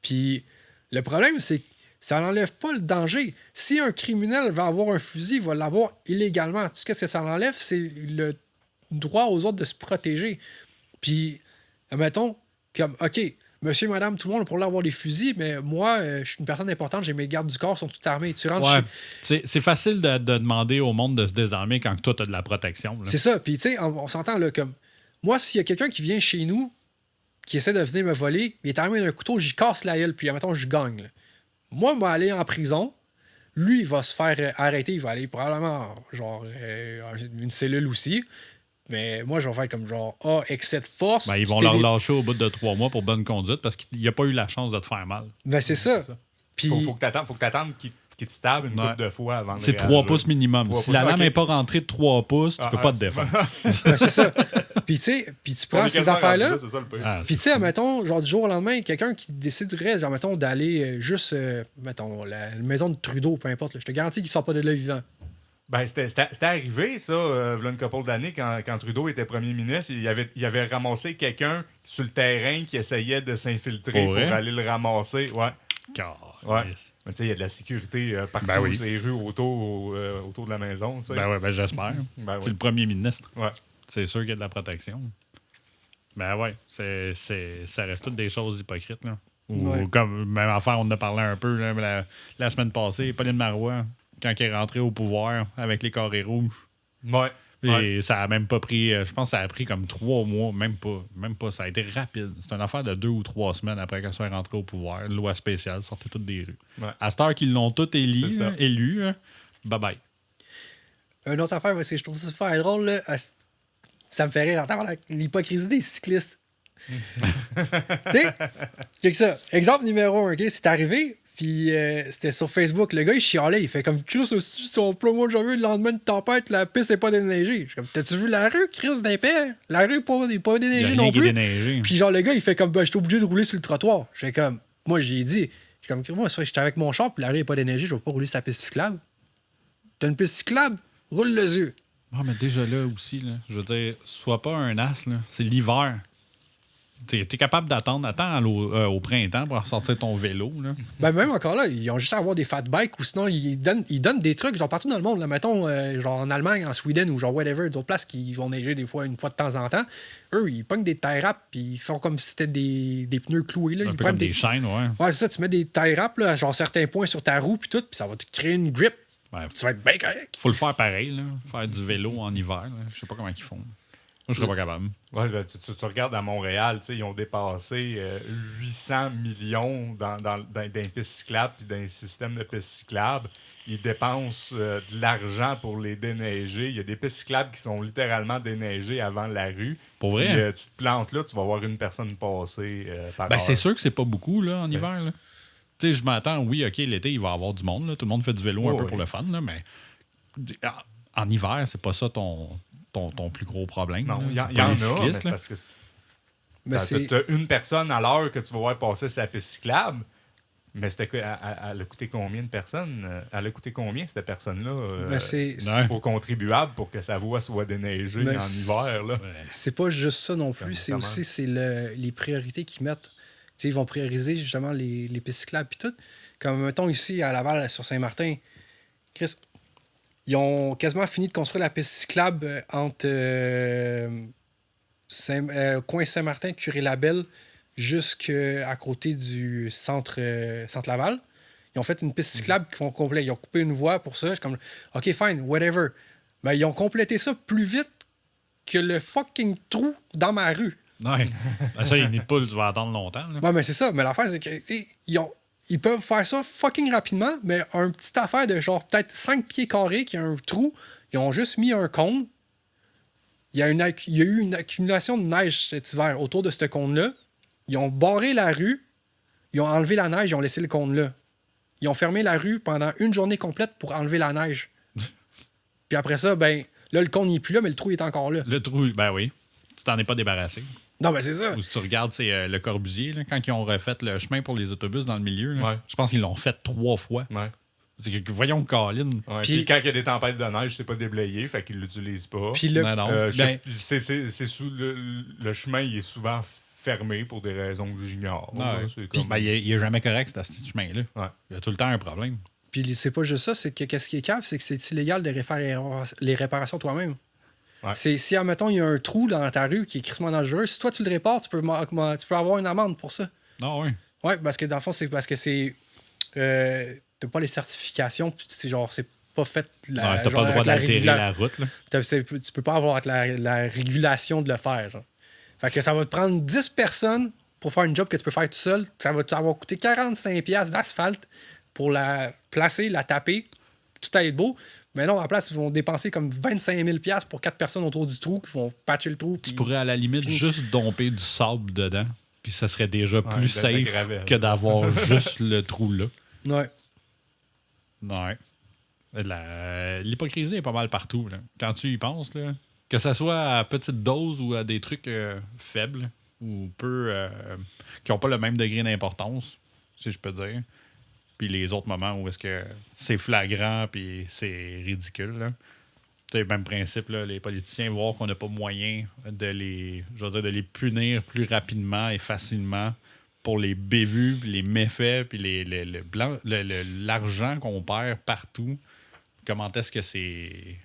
Puis le problème, c'est que ça n'enlève pas le danger. Si un criminel va avoir un fusil, il va l'avoir illégalement. Tout ce que ça enlève, c'est le droit aux autres de se protéger. Puis, admettons, comme, OK, monsieur, madame, tout le monde pourrait avoir des fusils, mais moi, je suis une personne importante, j'ai mes gardes du corps, sont tous armés. Tu rentres Ouais. C'est facile de demander au monde de se désarmer quand toi, tu as de la protection. Là. C'est ça. Puis, tu sais, on s'entend, là, comme, moi, s'il y a quelqu'un qui vient chez nous, qui essaie de venir me voler, il est armé d'un couteau, j'y casse la gueule, puis, admettons, je gagne, là. Moi, je vais aller en prison. Lui, il va se faire arrêter. Il va aller probablement, genre, une cellule aussi. Mais moi, je vais faire comme genre, excès de force. Ben, ils vont leur lâcher au bout de 3 mois pour bonne conduite parce qu'il n'y a pas eu la chance de te faire mal. Ben, c'est ça. Puis... Faut que t'attendes qu'il te stable une couple de fois avant de C'est 3 pouces minimum. 3 si la pouces, lame ok. n'est pas rentrée de 3 pouces, tu peux pas te défendre. Ben, c'est ça. Puis, tu sais, puis tu prends ces affaires-là. C'est ça le pire. Ah, Puis, tu sais, mettons, genre, du jour au lendemain, quelqu'un qui déciderait, genre, mettons, d'aller juste, mettons, la maison de Trudeau, peu importe, là, je te garantis qu'il sort pas de là vivant. Ben, c'était arrivé, ça, v'là une couple d'années, quand Trudeau était premier ministre. Il avait ramassé quelqu'un sur le terrain qui essayait de s'infiltrer pour aller le ramasser. Ouais. Ouais. Mais tu sais, il y a de la sécurité partout, Ben oui. sur les rues autour de la maison. Tu sais. Ben ouais, ben j'espère. Ben C'est oui. le premier ministre. Ouais. C'est sûr qu'il y a de la protection. Ben ouais, ça reste toutes des choses hypocrites. Là. Ou Ouais. comme, même affaire, on en a parlé un peu là, la semaine passée, Pauline Marois, quand elle est rentrée au pouvoir avec les carrés rouges. Ouais. Et Ouais. ça a même pas pris, je pense que ça a pris comme 3 mois, même pas, ça a été rapide. C'est une affaire de 2 ou 3 semaines après qu'elle soit rentrée au pouvoir. Une loi spéciale, sortait toutes des rues. Ouais. À cette heure qu'ils l'ont toutes C'est ça. élu, bye-bye. Une autre affaire, parce que je trouve ça super drôle, là, ça me fait rire. Attends, l'hypocrisie des cyclistes. Tu sais, check ça. Exemple numéro 1, OK? C'est arrivé, puis c'était sur Facebook. Le gars, il chialait. Il fait comme Chris, aussi, son plein mois de janvier, le lendemain de tempête, la piste n'est pas déneigée. Je suis comme, t'as-tu vu la rue, Chris, d'épais? La rue n'est pas Il y a déneigée rien non qui est plus. déneigé. Puis genre, le gars, il fait comme, j'étais obligé de rouler sur le trottoir. Je fais comme, moi, j'ai dit, je suis comme, moi, j'étais avec mon char, puis la rue n'est pas déneigée, je vais pas rouler sur la piste cyclable. T'as une piste cyclable? Roule le yeux. Ah, mais déjà là aussi, là, je veux dire, sois pas un as, là. C'est l'hiver. T'es capable d'attendre, attends au printemps pour sortir ton vélo. Là. Ben même encore là, ils ont juste à avoir des fat bikes ou sinon ils donnent des trucs genre partout dans le monde. Là, mettons genre en Allemagne, en Sweden ou genre whatever, d'autres places qui vont neiger des fois une fois de temps en temps. Eux, ils pognent des tie wraps puis ils font comme si c'était des pneus cloués. Là. Un Ils peu prennent comme des chaînes, ouais. Ouais, c'est ça, tu mets des tie wraps là, genre certains points sur ta roue puis tout, puis ça va te créer une grip. Ouais, Tu vas être bien correct. faut le faire pareil, là. Faire du vélo en hiver. Là. Je sais pas comment ils font. Moi, je serais pas capable. Ouais, là, tu regardes à Montréal, ils ont dépassé 800 millions dans les pistes cyclables et dans les systèmes de pistes cyclables. Ils dépensent de l'argent pour les déneiger. Il y a des pistes cyclables qui sont littéralement déneigées avant la rue. Pour vrai? Puis, tu te plantes là, tu vas voir une personne passer par Ben, heure. c'est sûr que c'est pas beaucoup là, en hiver. Là. Tu sais, je m'attends, oui, OK, l'été, il va y avoir du monde. Là. Tout le monde fait du vélo un peu pour le fun, là, mais en hiver, c'est pas ça ton plus gros problème. Non, il y, là. y C'est pas en les a, mais cyclistes, c'est là. parce que Mais t'as une personne à l'heure que tu vas voir passer sa piste cyclable. Mais elle a coûté combien de personnes? Elle a coûté combien, cette personne-là, Ben, c'est Ouais. aux contribuables pour que sa voie soit déneigée Ben, en hiver? Là. c'est pas juste ça non plus, c'est Comment? aussi les priorités qu'ils mettent. Tu sais, ils vont prioriser justement les pistes cyclables puis tout. Comme mettons ici à Laval, sur Saint-Martin, Chris, ils ont quasiment fini de construire la piste cyclable entre coin Saint-Martin, Curé-Labelle, jusqu'à côté du centre Laval. Ils ont fait une piste cyclable qui font complet. Ils ont coupé une voie pour ça. Je suis comme, OK, fine, whatever. Mais ils ont complété ça plus vite que le fucking trou dans ma rue. Ouais. Ben, ça, les nids de poules, tu vas attendre longtemps. Là. Ouais, mais c'est ça. Mais l'affaire, c'est que tu sais, ils peuvent faire ça fucking rapidement, mais un petit affaire de genre peut-être 5 pieds carrés qui a un trou, ils ont juste mis un cône. il y a eu une accumulation de neige cet hiver autour de ce cône-là. Ils ont barré la rue, ils ont enlevé la neige, ils ont laissé le cône là. Ils ont fermé la rue pendant une journée complète pour enlever la neige. Puis après ça, ben là, le cône n'est plus là, mais le trou est encore là. Le trou, ben oui. Tu t'en es pas débarrassé. Non, ben c'est ça. Ou si tu regardes, c'est le Corbusier, là, quand ils ont refait le chemin pour les autobus dans le milieu, là, Ouais. je pense qu'ils l'ont fait 3 fois. Ouais. C'est que, voyons, Colin. Ouais, Puis- puis quand il y a des tempêtes de neige, c'est pas déblayé, fait qu'ils l'utilisent pas. Puis Non, non. Ben, C'est sous le chemin, il est souvent fermé pour des raisons que j'ignore. ouais. là. C'est comme... Ben, il est jamais correct, ce chemin-là. Ouais. Il y a tout le temps un problème. Puis c'est pas juste ça, c'est que qu'est-ce qui est cave, c'est que c'est illégal de faire les réparations toi-même. Ouais. Si, admettons, il y a un trou dans ta rue qui est crissement dangereux, si toi tu le répares, tu peux avoir une amende pour ça. Non, oui. Ouais, parce que dans le fond, c'est parce que c'est. T'as pas les certifications, puis c'est genre, c'est pas fait. T'as pas le droit d'altérer la route. Là. Tu peux pas avoir la régulation de le faire. Genre. Fait que ça va te prendre 10 personnes pour faire une job que tu peux faire tout seul. Ça va t'avoir coûté 45$ d'asphalte pour la placer, la taper, tout à être beau. Mais non, en place, ils vont dépenser comme 25 000$ pour 4 personnes autour du trou qui vont patcher le trou. Tu puis- pourrais à la limite Fini. juste domper du sable dedans, puis ça serait déjà plus de la safe gravelle. que d'avoir juste le trou là. Ouais. Ouais. L'hypocrisie est pas mal partout. Là. Quand tu y penses, là, que ce soit à petite dose ou à des trucs faibles ou peu qui n'ont pas le même degré d'importance, si je peux dire. Puis les autres moments où est-ce que c'est flagrant puis c'est ridicule. Là. C'est le même principe, là, les politiciens voir qu'on n'a pas moyen de de les punir plus rapidement et facilement pour les bévues, puis les méfaits, puis l'argent qu'on perd partout. Comment est-ce que c'est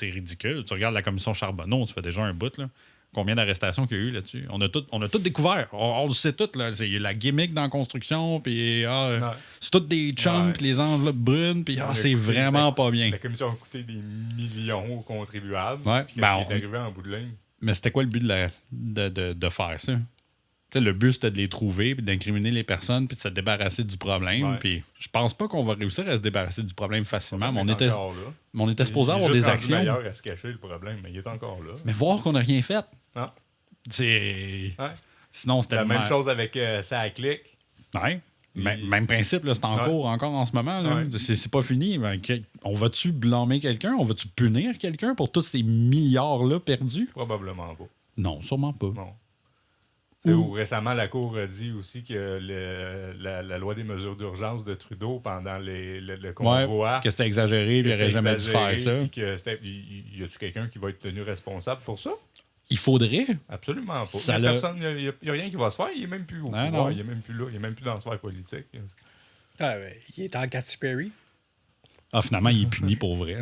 ridicule? Tu regardes la commission Charbonneau, ça fait déjà un bout, là. Combien d'arrestations qu'il y a eu là-dessus? On a tout découvert. On le sait tout, là. Il y a la gimmick dans la construction, puis c'est toutes des chunks, Ouais. les enveloppes brunes, puis On a c'est écouté, vraiment ça- pas bien. La commission a coûté des millions aux contribuables. Ouais. Puis Ben, qu'est-ce qui est arrivé en bout de ligne? Mais c'était quoi le but de faire ça? Tu sais, le but, c'était de les trouver, puis d'incriminer les personnes, puis de se débarrasser du problème. Ouais. Puis je pense pas qu'on va réussir à se débarrasser du problème facilement, mais on Il est était, encore là. mais on était supposé Il est avoir juste des rendu actions. meilleur à se cacher le problème, mais il est encore là. Mais voir qu'on n'a rien fait. Ah. C'est. Ouais. Sinon, c'était La le même chose avec ça à clic. Ouais. Il- Même principe, là, c'est en Ouais. cours encore en ce moment. Là. Ouais. C'est pas fini. Ben, on va-tu blâmer quelqu'un? On va-tu punir quelqu'un pour tous ces milliards-là perdus? Probablement pas. Non, sûrement pas. Non. Ou- Ou récemment, la Cour a dit aussi que la loi des mesures d'urgence de Trudeau pendant le convoi. Que c'était exagéré, que puis il aurait c'était jamais dû faire exagéré, ça. puis que y a-tu quelqu'un qui va être tenu responsable pour ça? Il faudrait. Absolument pas. Ça Il n'y l'a- a rien qui va se faire. Il est même plus au Non, pouvoir. non. Il est même plus là. Il est même plus dans la sphère politique. Ah, ben, il est en Katy Perry. Ah, finalement, il est puni pour vrai.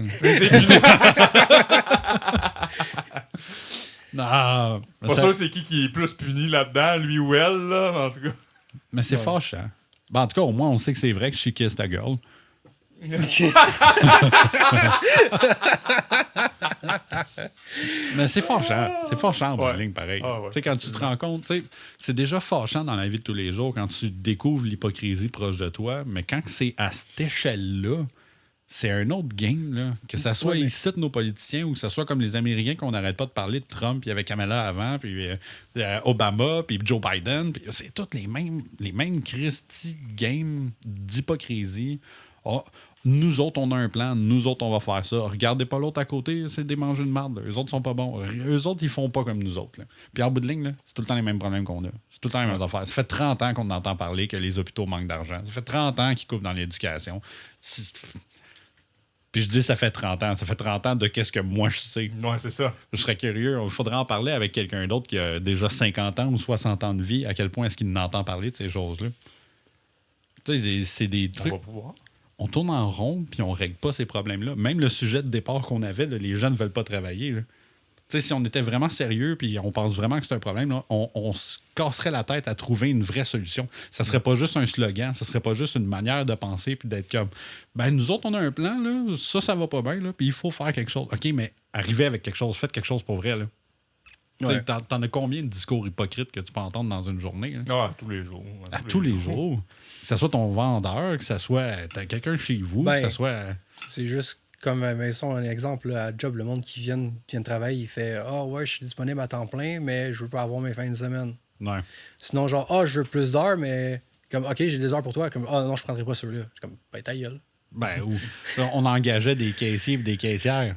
Non, mais Pas ça- sûr c'est qui est plus puni là-dedans, lui ou elle, là, mais en tout cas. mais c'est fâchant. Ben, en tout cas, au moins, on sait que c'est vrai que she kissed a girl. Mais c'est fâchant. C'est fâchant en bout de Ouais. ligne, pareil. Ah ouais. Tu sais, quand tu te rends compte, tu sais, c'est déjà fâchant dans la vie de tous les jours quand tu découvres l'hypocrisie proche de toi, mais quand c'est à cette échelle-là, c'est un autre game, là. Que ça soit Ouais, mais- ici de nos politiciens ou que ça soit comme les Américains qu'on n'arrête pas de parler de Trump, puis il y avait Kamala avant, puis Obama, puis Joe Biden, puis c'est toutes les mêmes Christy games d'hypocrisie. Ah, nous autres, on a un plan, nous autres, on va faire ça. Regardez pas l'autre à côté, c'est des mangeux de marde. Eux autres sont pas bons. Eux autres, ils font pas comme nous autres. Là. Puis en bout de ligne, là, c'est tout le temps les mêmes problèmes qu'on a. C'est tout le temps les mêmes affaires. Ça fait 30 ans qu'on entend parler que les hôpitaux manquent d'argent. Ça fait 30 ans qu'ils coupent dans l'éducation. Puis je dis ça fait 30 ans. Ça fait 30 ans de qu'est-ce que moi je sais. Ouais, c'est ça. Je serais curieux. Il faudrait en parler avec quelqu'un d'autre qui a déjà 50 ans ou 60 ans de vie. À quel point est-ce qu'il n'entend parler de ces choses-là? Tu sais, c'est des On trucs... va pouvoir. On tourne en rond puis on règle pas ces problèmes-là. Même le sujet de départ qu'on avait, là, les gens ne veulent pas travailler. Là. Tu sais, si on était vraiment sérieux puis on pense vraiment que c'est un problème, là, on se casserait la tête à trouver une vraie solution. Ça serait pas juste un slogan, ça serait pas juste une manière de penser puis d'être comme ben nous autres on a un plan là, ça va pas bien là, puis il faut faire quelque chose. OK, mais arrivez avec quelque chose, faites quelque chose pour vrai là. Tu sais, Ouais. T'en as combien de discours hypocrites que tu peux entendre dans une journée? Là? Ah, tous les jours. À tous les jours. Que ce soit ton vendeur, que ce soit t'as quelqu'un chez vous, Ben, que ce soit. C'est juste Comme, mettons, un exemple, là, à job, le monde qui vient travailler, il fait « Ah ouais, je suis disponible à temps plein, mais je veux pas avoir mes fins de semaine. » Ouais. Sinon, genre « Ah, je veux plus d'heures, mais... » Comme « OK, j'ai des heures pour toi. » Comme « Ah non, je prendrai pas ceux-là. » Je suis comme « Ben, ta gueule. » Ben, on engageait des caissiers et des caissières.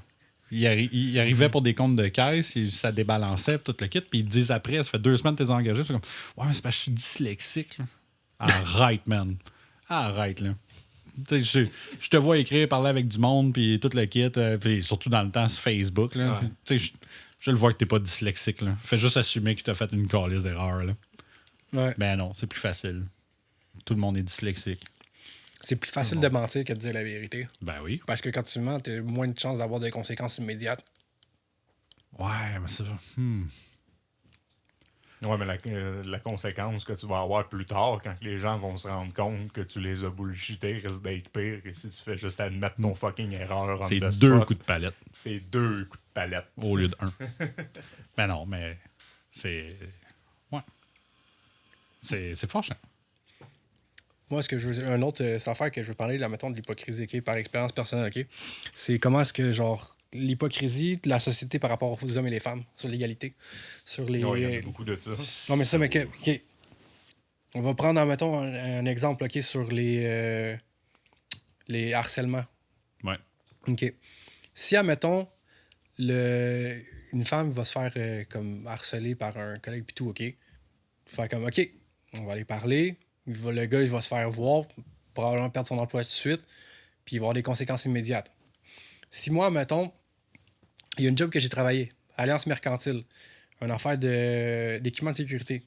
Ils arrivaient pour des comptes de caisse, ça débalançait, tout le kit, puis ils te disent après, ça fait 2 semaines que tu es engagé. C'est comme, ouais, mais c'est parce que je suis dyslexique. Là. Arrête, man. Arrête, là. Je te vois écrire, parler avec du monde, puis tout le kit, puis surtout dans le temps, c'est Facebook. Là. Ouais. Je le vois que t'es pas dyslexique. Là. Fais juste assumer que tu as fait une calice d'erreur. Là. Ouais. Ben non, c'est plus facile. Tout le monde est dyslexique. C'est plus facile de mentir que de dire la vérité. Ben oui. Parce que quand tu mens, tu as moins de chances d'avoir des conséquences immédiates. Ouais, mais c'est... Ouais, mais la conséquence que tu vas avoir plus tard, quand les gens vont se rendre compte que tu les as bullshités, risque d'être pire que si tu fais juste admettre ton fucking erreur on C'est the 2 spot. coups de palette C'est 2 coups de palette. au lieu de 1. Ben non, mais c'est... Ouais. C'est fâchant. Moi, ce que je veux, un autre affaire que je veux parler, là, mettons, de l'hypocrisie, OK, par expérience personnelle, OK, c'est comment est-ce que, genre, l'hypocrisie de la société par rapport aux hommes et les femmes, sur l'égalité, sur les... Ouais, il y en a beaucoup de ça. Non, mais ça, mais OK. On va prendre, mettons, un exemple, OK, sur les harcèlements. Ouais. OK. Si, admettons, une femme va se faire comme harceler par un collègue pis tout, OK, faire comme, OK, on va aller parler, le gars, il va se faire voir, probablement perdre son emploi tout de suite, puis il va avoir des conséquences immédiates. Si moi, mettons, il y a une job que j'ai travaillé, Alliance Mercantile, une affaire d'équipement de sécurité.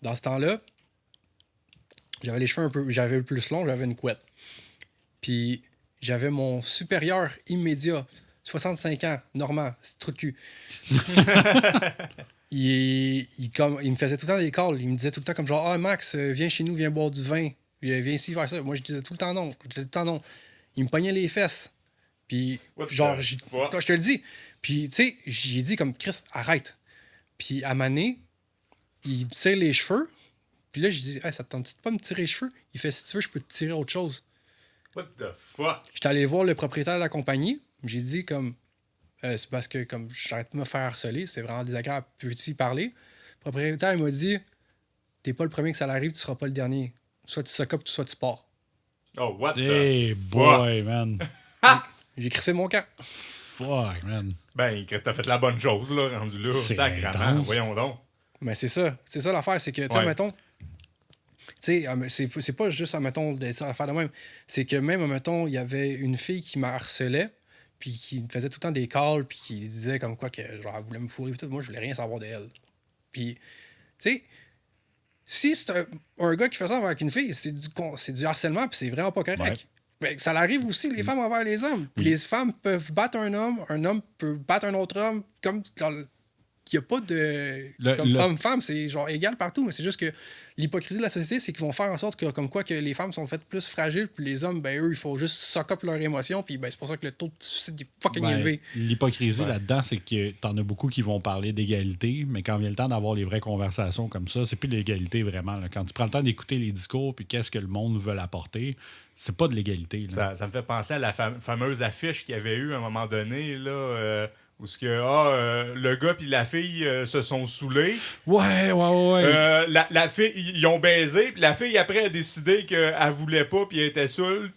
Dans ce temps-là, j'avais les cheveux j'avais le plus long, j'avais une couette. Puis j'avais mon supérieur immédiat, 65 ans, Normand, c'est trou de cul. il me faisait tout le temps des calls. Il me disait tout le temps comme genre « Ah, Max, viens chez nous, viens boire du vin. Viens ici faire ça. » Moi, je disais tout le temps non. Il me pognait les fesses. Puis, genre, je te le dis. Puis, tu sais, j'ai dit comme « Chris, arrête. » Puis, à Mané, il me tire les cheveux. Puis là, je dis hey, « Ça te tente pas de me tirer les cheveux? » Il fait « Si tu veux, je peux te tirer autre chose. » What the fuck? J'étais allé voir le propriétaire de la compagnie. J'ai dit comme c'est parce que comme j'arrête de me faire harceler, c'est vraiment désagréable. Peux-tu y parler? Le propriétaire il m'a dit t'es pas le premier que ça arrive, tu seras pas le dernier. Soit tu s'occupes, soit tu pars. Oh, what Hey the boy, man. J'ai crissé mon camp. Fuck, man. Ben, Chris, t'as fait la bonne chose, là, rendu là. C'est Sacrément, intense. voyons donc. Mais c'est ça. C'est ça l'affaire, c'est que, tu sais, Ouais. mettons. Tu sais, c'est pas juste, admettons, de faire de même. C'est que même, admettons, il y avait une fille qui me harcelait, puis qui me faisait tout le temps des calls, puis qui disait comme quoi que, genre, elle voulait me fourrer, puis tout. Moi, je voulais rien savoir d'elle. Puis, tu sais, si c'est un gars qui fait ça avec une fille, c'est du harcèlement, puis c'est vraiment pas correct. Ouais. Ben, ça arrive aussi, les femmes envers les hommes. Puis les femmes peuvent battre un homme peut battre un autre homme, comme qu'il n'y a pas de... Comme homme-femme, c'est genre égal partout, mais c'est juste que l'hypocrisie de la société, c'est qu'ils vont faire en sorte que, comme quoi, que les femmes sont faites plus fragiles, puis les hommes, ben eux, il faut juste suck up leurs émotions, puis ben c'est pour ça que le taux de suicide est fucking élevé. L'hypocrisie Ouais. là-dedans, c'est que t'en as beaucoup qui vont parler d'égalité, mais quand vient le temps d'avoir les vraies conversations comme ça, c'est plus de l'égalité vraiment. Là. Quand tu prends le temps d'écouter les discours puis qu'est-ce que le monde veut apporter, c'est pas de l'égalité. Là. Ça me fait penser à la fameuse affiche qu'il y avait eu à un moment donné, là, où ce que, le gars puis la fille se sont saoulés. Ouais. La fille, ils ont baisé, puis la fille, après, a décidé qu'elle voulait pas, puis elle était saoule.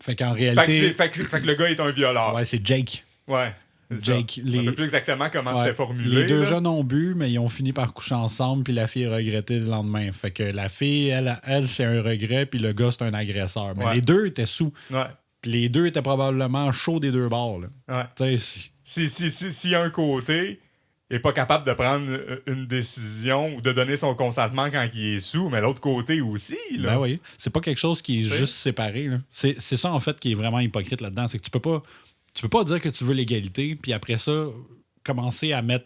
Fait qu'en Fait que, réalité, fait que le gars est un violeur. ouais, c'est Jake. Ouais. c'est Jake, ça. Je me rappelle plus exactement comment Ouais, c'était formulé. les deux là. jeunes ont bu, mais ils ont fini par coucher ensemble, puis la fille a regretté le lendemain. Fait que la fille, elle c'est un regret, puis le gars, c'est un agresseur. Mais Ouais. les deux étaient sous. Ouais. Puis les deux étaient probablement chauds des deux bords. Là. Ouais. Tu sais, Si un côté est pas capable de prendre une décision ou de donner son consentement quand il est sous, mais l'autre côté aussi, là. ben oui. C'est pas quelque chose qui est Oui. juste séparé. Là. C'est ça, en fait, qui est vraiment hypocrite là-dedans. C'est que tu peux pas dire que tu veux l'égalité, puis après ça, commencer à mettre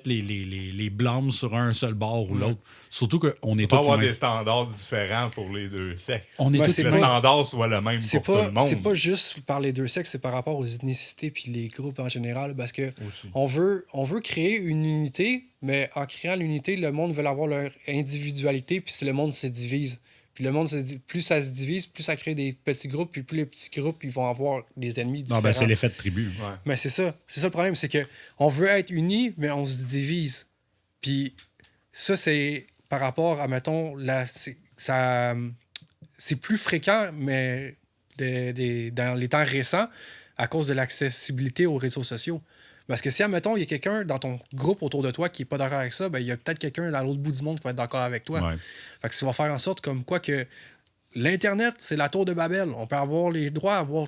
les blâmes sur un seul bord ou l'autre. Surtout qu'on est Il peut tous avoir humains. des standards différents pour les deux sexes. On est Ouais, tous c'est le pas- standard soit le même C'est pour tout le monde. c'est pas juste par les deux sexes, c'est par rapport aux ethnicités puis les groupes en général, parce que Aussi. on veut créer une unité, mais en créant l'unité, le monde veut avoir leur individualité, puis le monde se divise. Puis le monde, plus ça se divise, plus ça crée des petits groupes, puis plus les petits groupes, ils vont avoir des ennemis différents. Non, ben c'est l'effet de tribu. Ouais. Mais c'est ça. C'est ça le problème, c'est que on veut être unis, mais on se divise. Puis ça, c'est par rapport à, mettons, c'est plus fréquent, mais dans les temps récents, à cause de l'accessibilité aux réseaux sociaux. Parce que si, admettons, il y a quelqu'un dans ton groupe autour de toi qui n'est pas d'accord avec ça, ben, il y a peut-être quelqu'un dans l'autre bout du monde qui va être d'accord avec toi. Ouais. Fait que ça va faire en sorte comme quoi que l'Internet, c'est la tour de Babel. On peut avoir les droits, avoir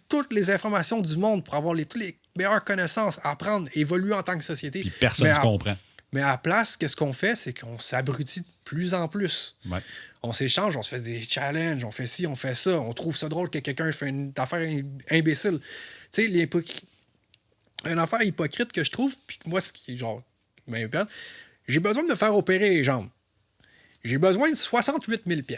toutes les informations du monde pour avoir toutes les meilleures connaissances, apprendre, évoluer en tant que société. Puis personne ne comprend. Mais à la place, qu'est-ce qu'on fait? C'est qu'on s'abrutit de plus en plus. Ouais. On s'échange, on se fait des challenges, on fait ci, on fait ça. On trouve ça drôle que quelqu'un fait une affaire imbécile. Tu sais, une affaire hypocrite que je trouve, puis moi, ce qui est genre, j'ai besoin de me faire opérer les jambes. J'ai besoin de 68 000 $.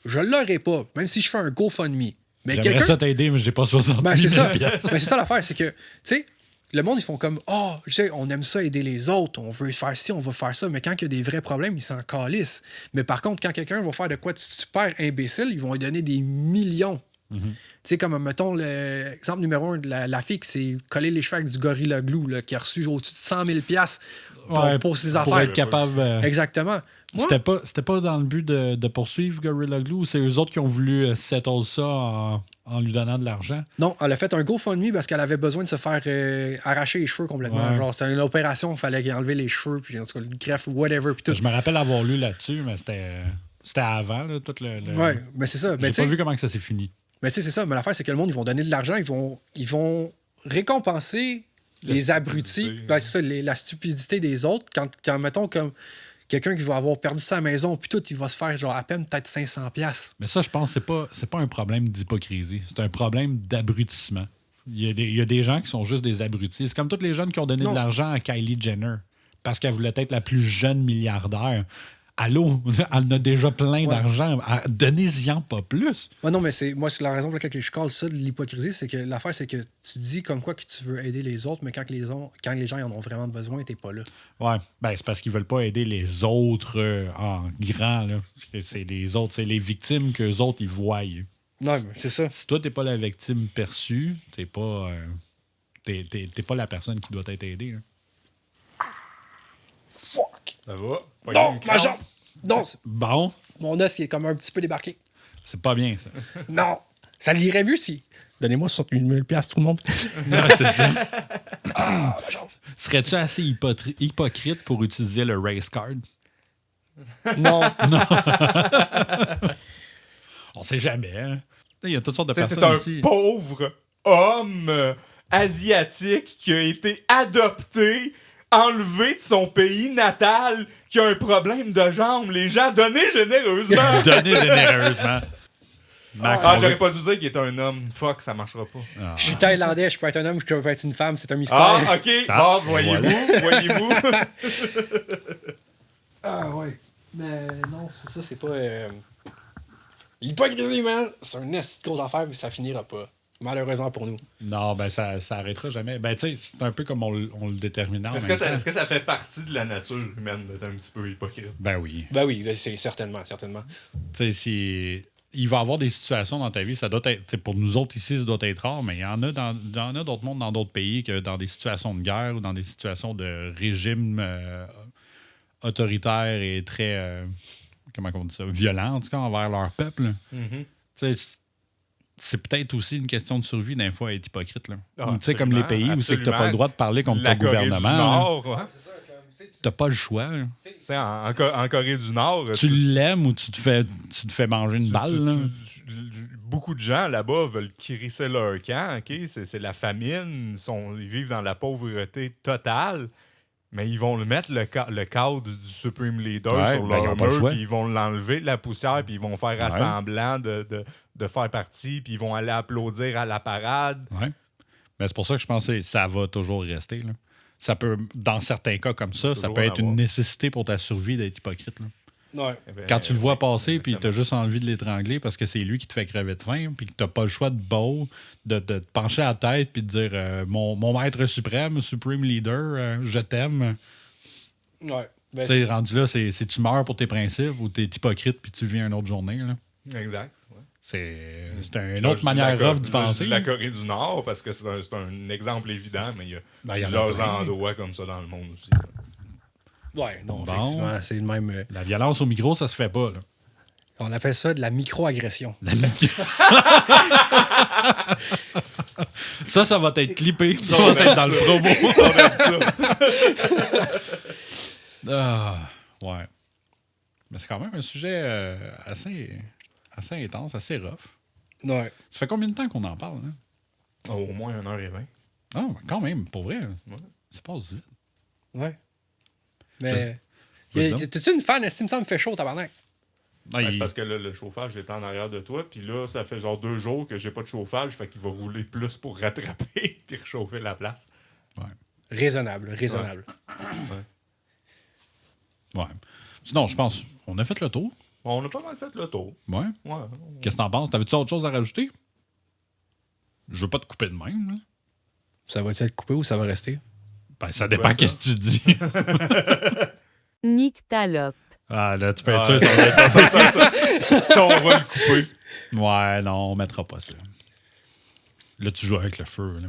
Je l'aurai pas, même si je fais un GoFundMe. Mais J'aimerais ça t'aider, mais j'ai pas 60 000 c'est ça. $. Mais c'est ça l'affaire, c'est que, tu sais, le monde, ils font comme, je sais, on aime ça aider les autres, on veut faire ci, on va faire ça, mais quand il y a des vrais problèmes, ils s'en calissent. Mais par contre, quand quelqu'un va faire de quoi de super imbécile, ils vont lui donner des millions. Tu sais, comme, mettons, l'exemple numéro 1 de la fille qui s'est collé les cheveux avec du Gorilla Glue, là, qui a reçu au-dessus de 100 000 $ pour ses affaires. Pour être capable... Exactement. Moi, C'était pas dans le but de poursuivre Gorilla Glue, c'est eux autres qui ont voulu settle ça en lui donnant de l'argent. Non, elle a fait un GoFundMe parce qu'elle avait besoin de se faire arracher les cheveux complètement. Ouais. Genre, c'était une opération, il fallait enlever les cheveux, puis en tout cas, le greffe, whatever, puis tout. Je me rappelle avoir lu là-dessus, mais c'était avant, là, tout le... Ouais, mais c'est ça. J'ai pas vu comment que ça s'est fini. Mais tu sais, c'est ça. Mais l'affaire, c'est que le monde, ils vont donner de l'argent, ils vont récompenser les abrutis. Ben, c'est ça, la stupidité des autres. Quand, mettons, comme quelqu'un qui va avoir perdu sa maison, puis tout, il va se faire genre à peine peut-être 500 $. Mais ça, je pense que c'est pas un problème d'hypocrisie. C'est un problème d'abrutissement. Il y a des gens qui sont juste des abrutis. C'est comme tous les jeunes qui ont donné de l'argent à Kylie Jenner parce qu'elle voulait être la plus jeune milliardaire. Allô, elle en a déjà plein d'argent. Donnez-y-en pas plus. Ouais, non, mais c'est la raison pour laquelle je colle ça de l'hypocrisie, c'est que l'affaire, c'est que tu dis comme quoi que tu veux aider les autres, mais quand les gens en ont vraiment besoin, t'es pas là. Ouais, ben c'est parce qu'ils veulent pas aider les autres en grand. Là. C'est les autres, c'est les victimes qu'eux autres, ils voient. Non, mais c'est ça. Si toi, t'es pas la victime perçue, t'es pas la personne qui doit être aidée. Là. Fuck! Ça va? Pas Non, ma jambe! Non! Bon, Mon os, il est comme un petit peu débarqué. c'est pas bien, ça. Non! Ça l'irait mieux si... Donnez-moi 68 000 $ tout le monde. Non, c'est ça. Ma jambe! Serais-tu assez hypocrite pour utiliser le race card? Non. On sait jamais. Hein? Il y a toutes sortes de C'est personnes un ici. pauvre homme asiatique qui a été adopté, enlevé de son pays natal, qui a un problème de jambes. Les gens, donnez généreusement. Donnez généreusement. Max, Ah, on j'aurais veut- pas dû dire qu'il est un homme. Fuck, ça marchera pas. Ah. Je suis thaïlandais, je peux être un homme, je peux être une femme, c'est un mystère. Ah, ok. Ah, Bon, voyez-vous, voyez-vous. Ah ouais. Mais non, c'est ça, c'est pas... L'hypocrisie, man, c'est une grosse affaire, mais ça finira pas. Malheureusement pour nous. Non, ben ça arrêtera jamais. Ben tu sais, c'est un peu comme on le déterminait en Est-ce même que, ça, temps. est-ce que ça fait partie de la nature humaine d'être un petit peu hypocrite? Ben oui. Ben oui, c'est certainement. Tu sais, il va y avoir des situations dans ta vie, ça doit être, tu sais, pour nous autres ici, ça doit être rare, mais il y en a d'autres mondes dans d'autres pays que dans des situations de guerre ou dans des situations de régime autoritaire et très, comment on dit ça, violent, en tout cas, envers leur peuple. Mm-hmm. Tu sais, c'est peut-être aussi une question de survie d'un fois à être hypocrite. Là. Ah, Tu sais, comme les pays où c'est que tu n'as pas le droit de parler contre La ton Corée gouvernement. du là. Nord, ouais. T'as pas le choix. Là. Tu sais, en Corée du Nord, Tu l'aimes ou tu te fais manger une balle. Là. Beaucoup de gens là-bas veulent crisser leur camp, ok? C'est la famine, ils vivent dans la pauvreté totale, mais ils vont le mettre le cadre du Supreme Leader Ouais, sur ben, ils leur ont pas le mur, choix. puis ils vont l'enlever, la poussière, puis ils vont faire assemblant de faire partie, puis ils vont aller applaudir à la parade. Ouais. Mais c'est pour ça que je pense que ça va toujours rester. Là. Ça peut, dans certains cas comme ça Toujours peut être en avoir. une nécessité pour ta survie d'être hypocrite. Là. Ouais. Eh ben, Quand tu le vois passer, exactement. puis tu as juste envie de l'étrangler parce que c'est lui qui te fait crever de faim, puis que tu n'as pas le choix de te pencher à la tête puis de dire mon maître suprême, Supreme Leader, je t'aime. Ouais. Ben, Tu sais, rendu là, c'est tu meurs pour tes principes ou t'es hypocrite puis tu vis une autre journée. Là. Exact. Ouais. C'est une Là, autre je dis manière rough d'y je penser. dis la Corée du Nord parce que c'est un exemple évident, mais il y a Ben, il y en a plusieurs plein. endroits comme ça dans le monde aussi. ouais, non, Bon. effectivement, c'est le même. La violence au micro, ça se fait pas. Là. On appelle ça de la micro-agression. Ça va être clippé. Ça va être dans le promo. Ouais. Mais c'est quand même un sujet assez intense, assez rough. Ouais. Ça fait combien de temps qu'on en parle? Hein? Oh, au moins 1h20. Ah, quand même, pour vrai. Ça passe vite. Ouais. Mais. Vas-y T'es-tu une fan? Est-ce que ça me fait chaud, tabarnak? Ah, Ben, c'est parce que là, le chauffage est en arrière de toi, puis là, ça fait genre 2 jours que j'ai pas de chauffage, fait qu'il va rouler plus pour rattraper puis réchauffer la place. Raisonnable. Ouais. Sinon, je pense, on a fait le tour. Bon, on a pas mal fait le tour. Ouais. Ouais. Qu'est-ce que t'en penses? T'avais-tu autre chose à rajouter? Je veux pas te couper de même. Là. Ça va être coupé ou ça va rester? Ben, ça dépend ça? qu'est-ce que tu dis. Nyctalope. Ah, là, tu peux être Ouais. sûr. Ça, on va le couper. Ouais, non, on mettra pas ça. Là, tu joues avec le feu. Là.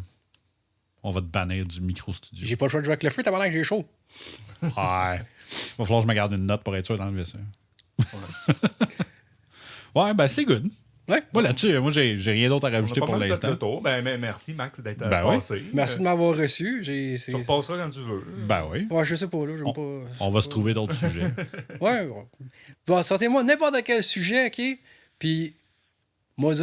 On va te bannir du micro-studio. J'ai pas le choix de jouer avec le feu, tabarnak, j'ai chaud. Ouais. Va falloir que je me garde une note pour être sûr d'enlever ça. Ouais, ben c'est good. Ouais. Moi, là-dessus, moi, j'ai rien d'autre à On a rajouter pas pour mal fait l'instant. le tour. Ben, merci, Max, d'être Ben oui. passé. Merci de m'avoir reçu. Tu repasseras quand tu veux. Ben oui. Ouais, je sais pas, là. J'aime pas. On va se trouver d'autres sujets. Ouais. Bon, sortez-moi n'importe quel sujet, OK? Puis, moi,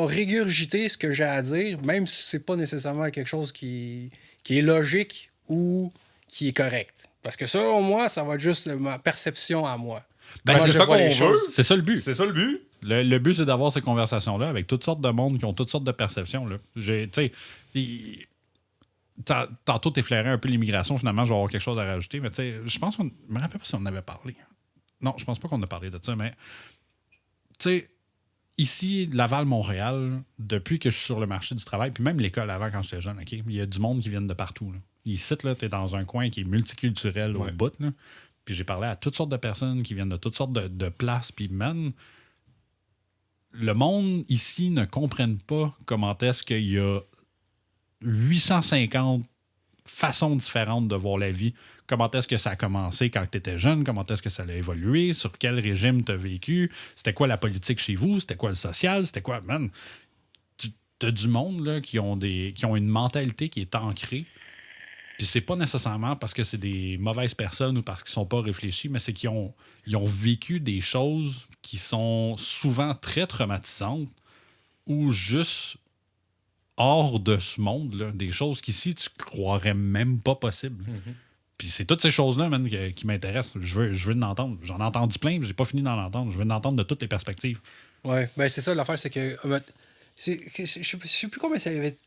régurgiter ce que j'ai à dire, même si c'est pas nécessairement quelque chose qui est logique ou qui est correct. Parce que selon moi, ça va être juste ma perception à moi. Ben, Comment c'est je ça vois qu'on les veut. choses. C'est ça le but. C'est ça le but. Le but, c'est d'avoir ces conversations-là avec toutes sortes de monde qui ont toutes sortes de perceptions. Là. Tu sais, tantôt, t'effleurais un peu l'immigration. Finalement, je vais avoir quelque chose à rajouter. Mais tu sais, je pense qu'on... Je me rappelle pas si on en avait parlé. Non, je pense pas qu'on a parlé de ça, mais... Tu sais, ici, Laval-Montréal, depuis que je suis sur le marché du travail, puis même l'école avant, quand j'étais jeune, OK, il y a du monde qui vient de partout. Là. Ici, là, t'es dans un coin qui est multiculturel au bout, là. Puis j'ai parlé à toutes sortes de personnes qui viennent de toutes sortes de places. Puis, man, le monde ici ne comprenne pas comment est-ce qu'il y a 850 façons différentes de voir la vie. Comment est-ce que ça a commencé quand tu étais jeune? Comment est-ce que ça a évolué? Sur quel régime tu as vécu? C'était quoi la politique chez vous? C'était quoi le social? C'était quoi? Man, tu as du monde là, qui ont une mentalité qui est ancrée. Puis c'est pas nécessairement parce que c'est des mauvaises personnes ou parce qu'ils sont pas réfléchis, mais c'est qu'ils ont vécu des choses qui sont souvent très traumatisantes ou juste hors de ce monde, là, des choses qu'ici, tu croirais même pas possible. Mm-hmm. Puis c'est toutes ces choses-là, man, qui m'intéressent. Je veux en entendre. J'en ai entendu plein, mais j'ai pas fini d'en entendre. Je veux en entendre de toutes les perspectives. Ouais, ben c'est ça l'affaire, c'est que. Je sais plus combien ça avait.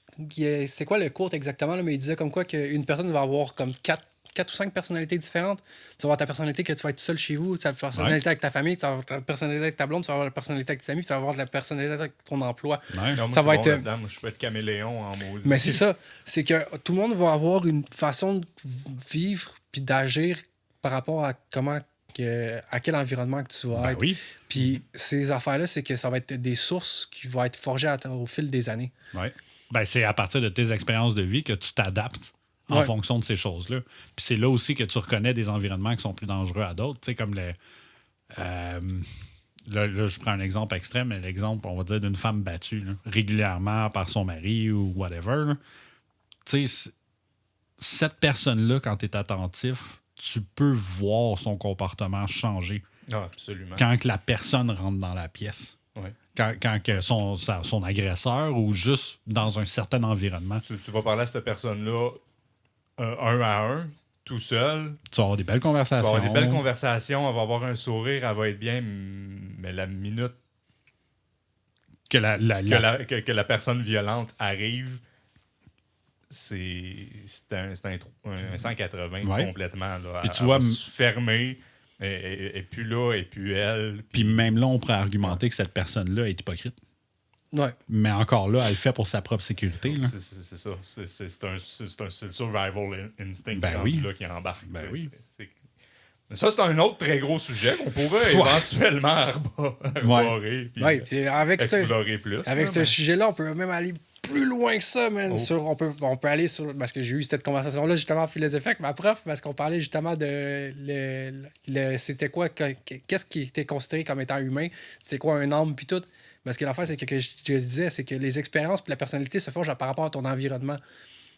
C'était quoi le quote exactement, là, mais il disait comme quoi qu'une personne va avoir comme 4 ou 5 personnalités différentes. Tu vas avoir ta personnalité que tu vas être seul chez vous, ta personnalité avec ta famille, tu vas avoir ta personnalité avec ta blonde, tu vas avoir la personnalité avec tes amis, tu vas avoir la personnalité avec ton emploi. Ouais. Non, moi, Ça je va suis être. bon là-dedans. Moi, je peux être caméléon en maudit. Mais c'est ça. C'est que tout le monde va avoir une façon de vivre puis d'agir par rapport à à quel environnement que tu vas Ben être. oui. Puis ces affaires-là, c'est que ça va être des sources qui vont être forgées au fil des années. Ouais. Ben, c'est à partir de tes expériences de vie que tu t'adaptes en Ouais. fonction de ces choses-là. Puis c'est là aussi que tu reconnais des environnements qui sont plus dangereux à d'autres. Tu sais, comme là, je prends un exemple extrême, mais l'exemple, on va dire, d'une femme battue là, régulièrement par son mari ou whatever. là. Tu sais, cette personne-là, quand tu es attentif, tu peux voir son comportement changer Ah, absolument. quand que la personne rentre dans la pièce. Ouais. Quand que son agresseur ou juste dans un certain environnement. Tu vas parler à cette personne-là un à un, tout seul. Tu vas avoir des belles Tu vas conversations. avoir des belles conversations, elle va avoir un sourire, elle va être bien, mais la minute Que que la personne violente arrive, c'est un 180 Ouais. complètement. Là. Puis tu Elle vois, va se fermer, et puis là, et puis elle. Puis même là, on pourrait argumenter que cette personne-là est hypocrite. Ouais. Mais encore là, elle le fait pour sa propre sécurité. Là. C'est ça. C'est le survival instinct Ben rendu oui. là qui embarque. Ben t'sais. oui. Mais ça, c'est un autre très gros sujet qu'on pourrait éventuellement arborer puis Ouais, c'est explorer plus. Avec ce sujet-là, on peut même aller plus loin que ça, man. Oh. On peut aller sur... Parce que j'ai eu cette conversation-là, justement, philosophique, ma prof, parce qu'on parlait justement de... c'était quoi... Qu'est-ce qui était considéré comme étant humain? C'était quoi un âme, puis tout? Parce que l'affaire, c'est que je disais, c'est que les expériences puis la personnalité se forgent par rapport à ton environnement.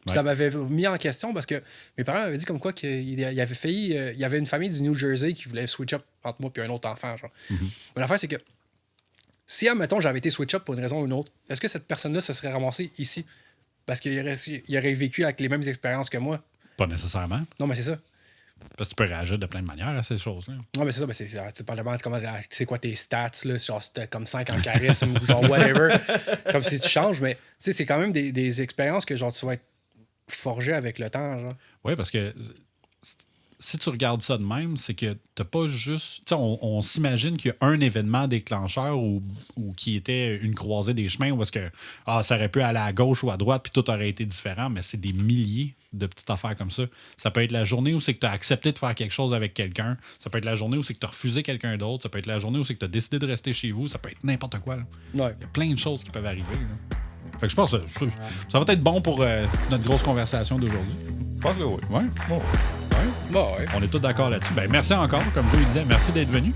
Puis ça m'avait mis en question parce que mes parents m'avaient dit comme quoi qu'il y avait failli... il y avait une famille du New Jersey qui voulait switch up entre moi et un autre enfant, genre. Mm-hmm. Mais l'affaire, c'est que si, admettons, j'avais été switch up pour une raison ou une autre, est-ce que cette personne-là se serait ramassée ici? Parce qu'il aurait vécu avec les mêmes expériences que moi. Pas nécessairement. Non, mais c'est ça. Parce que tu peux réagir de plein de manières à ces choses-là. Non, mais c'est ça. Mais tu parles de comment... C'est quoi tes stats, là? Genre, c'était comme 5 en charisme ou genre whatever. Comme si tu changes, mais tu sais, c'est quand même des expériences que genre tu vas être forgé avec le temps, genre. Oui, parce que si tu regardes ça de même, c'est que t'as pas juste... Tu sais, on s'imagine qu'il y a un événement déclencheur ou qui était une croisée des chemins où est-ce que ça aurait pu aller à gauche ou à droite puis tout aurait été différent, mais c'est des milliers de petites affaires comme ça. Ça peut être la journée où c'est que tu as accepté de faire quelque chose avec quelqu'un. Ça peut être la journée où c'est que tu as refusé quelqu'un d'autre. Ça peut être la journée où c'est que tu as décidé de rester chez vous. Ça peut être n'importe quoi. Là. Ouais. Il y a plein de choses qui peuvent arriver. Là. Fait que je pense que ça va être bon pour notre grosse conversation d'aujourd'hui. Je pense que oui. Ouais. Bon. Bon, ouais. On est tous d'accord là-dessus. Ben, merci encore, comme je vous le disais. Merci d'être venu.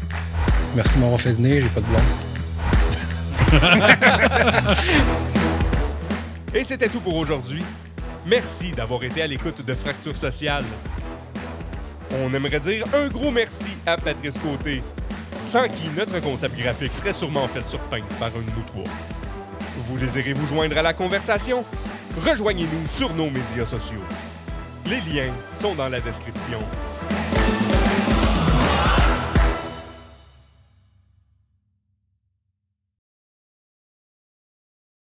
Merci de m'avoir fait venir, j'ai pas de blonde. Et c'était tout pour aujourd'hui. Merci d'avoir été à l'écoute de Fracture Sociale. On aimerait dire un gros merci à Patrice Côté, sans qui notre concept graphique serait sûrement fait sur Paint par un de nous trois. Vous désirez vous joindre à la conversation? Rejoignez-nous sur nos médias sociaux. Les liens sont dans la description.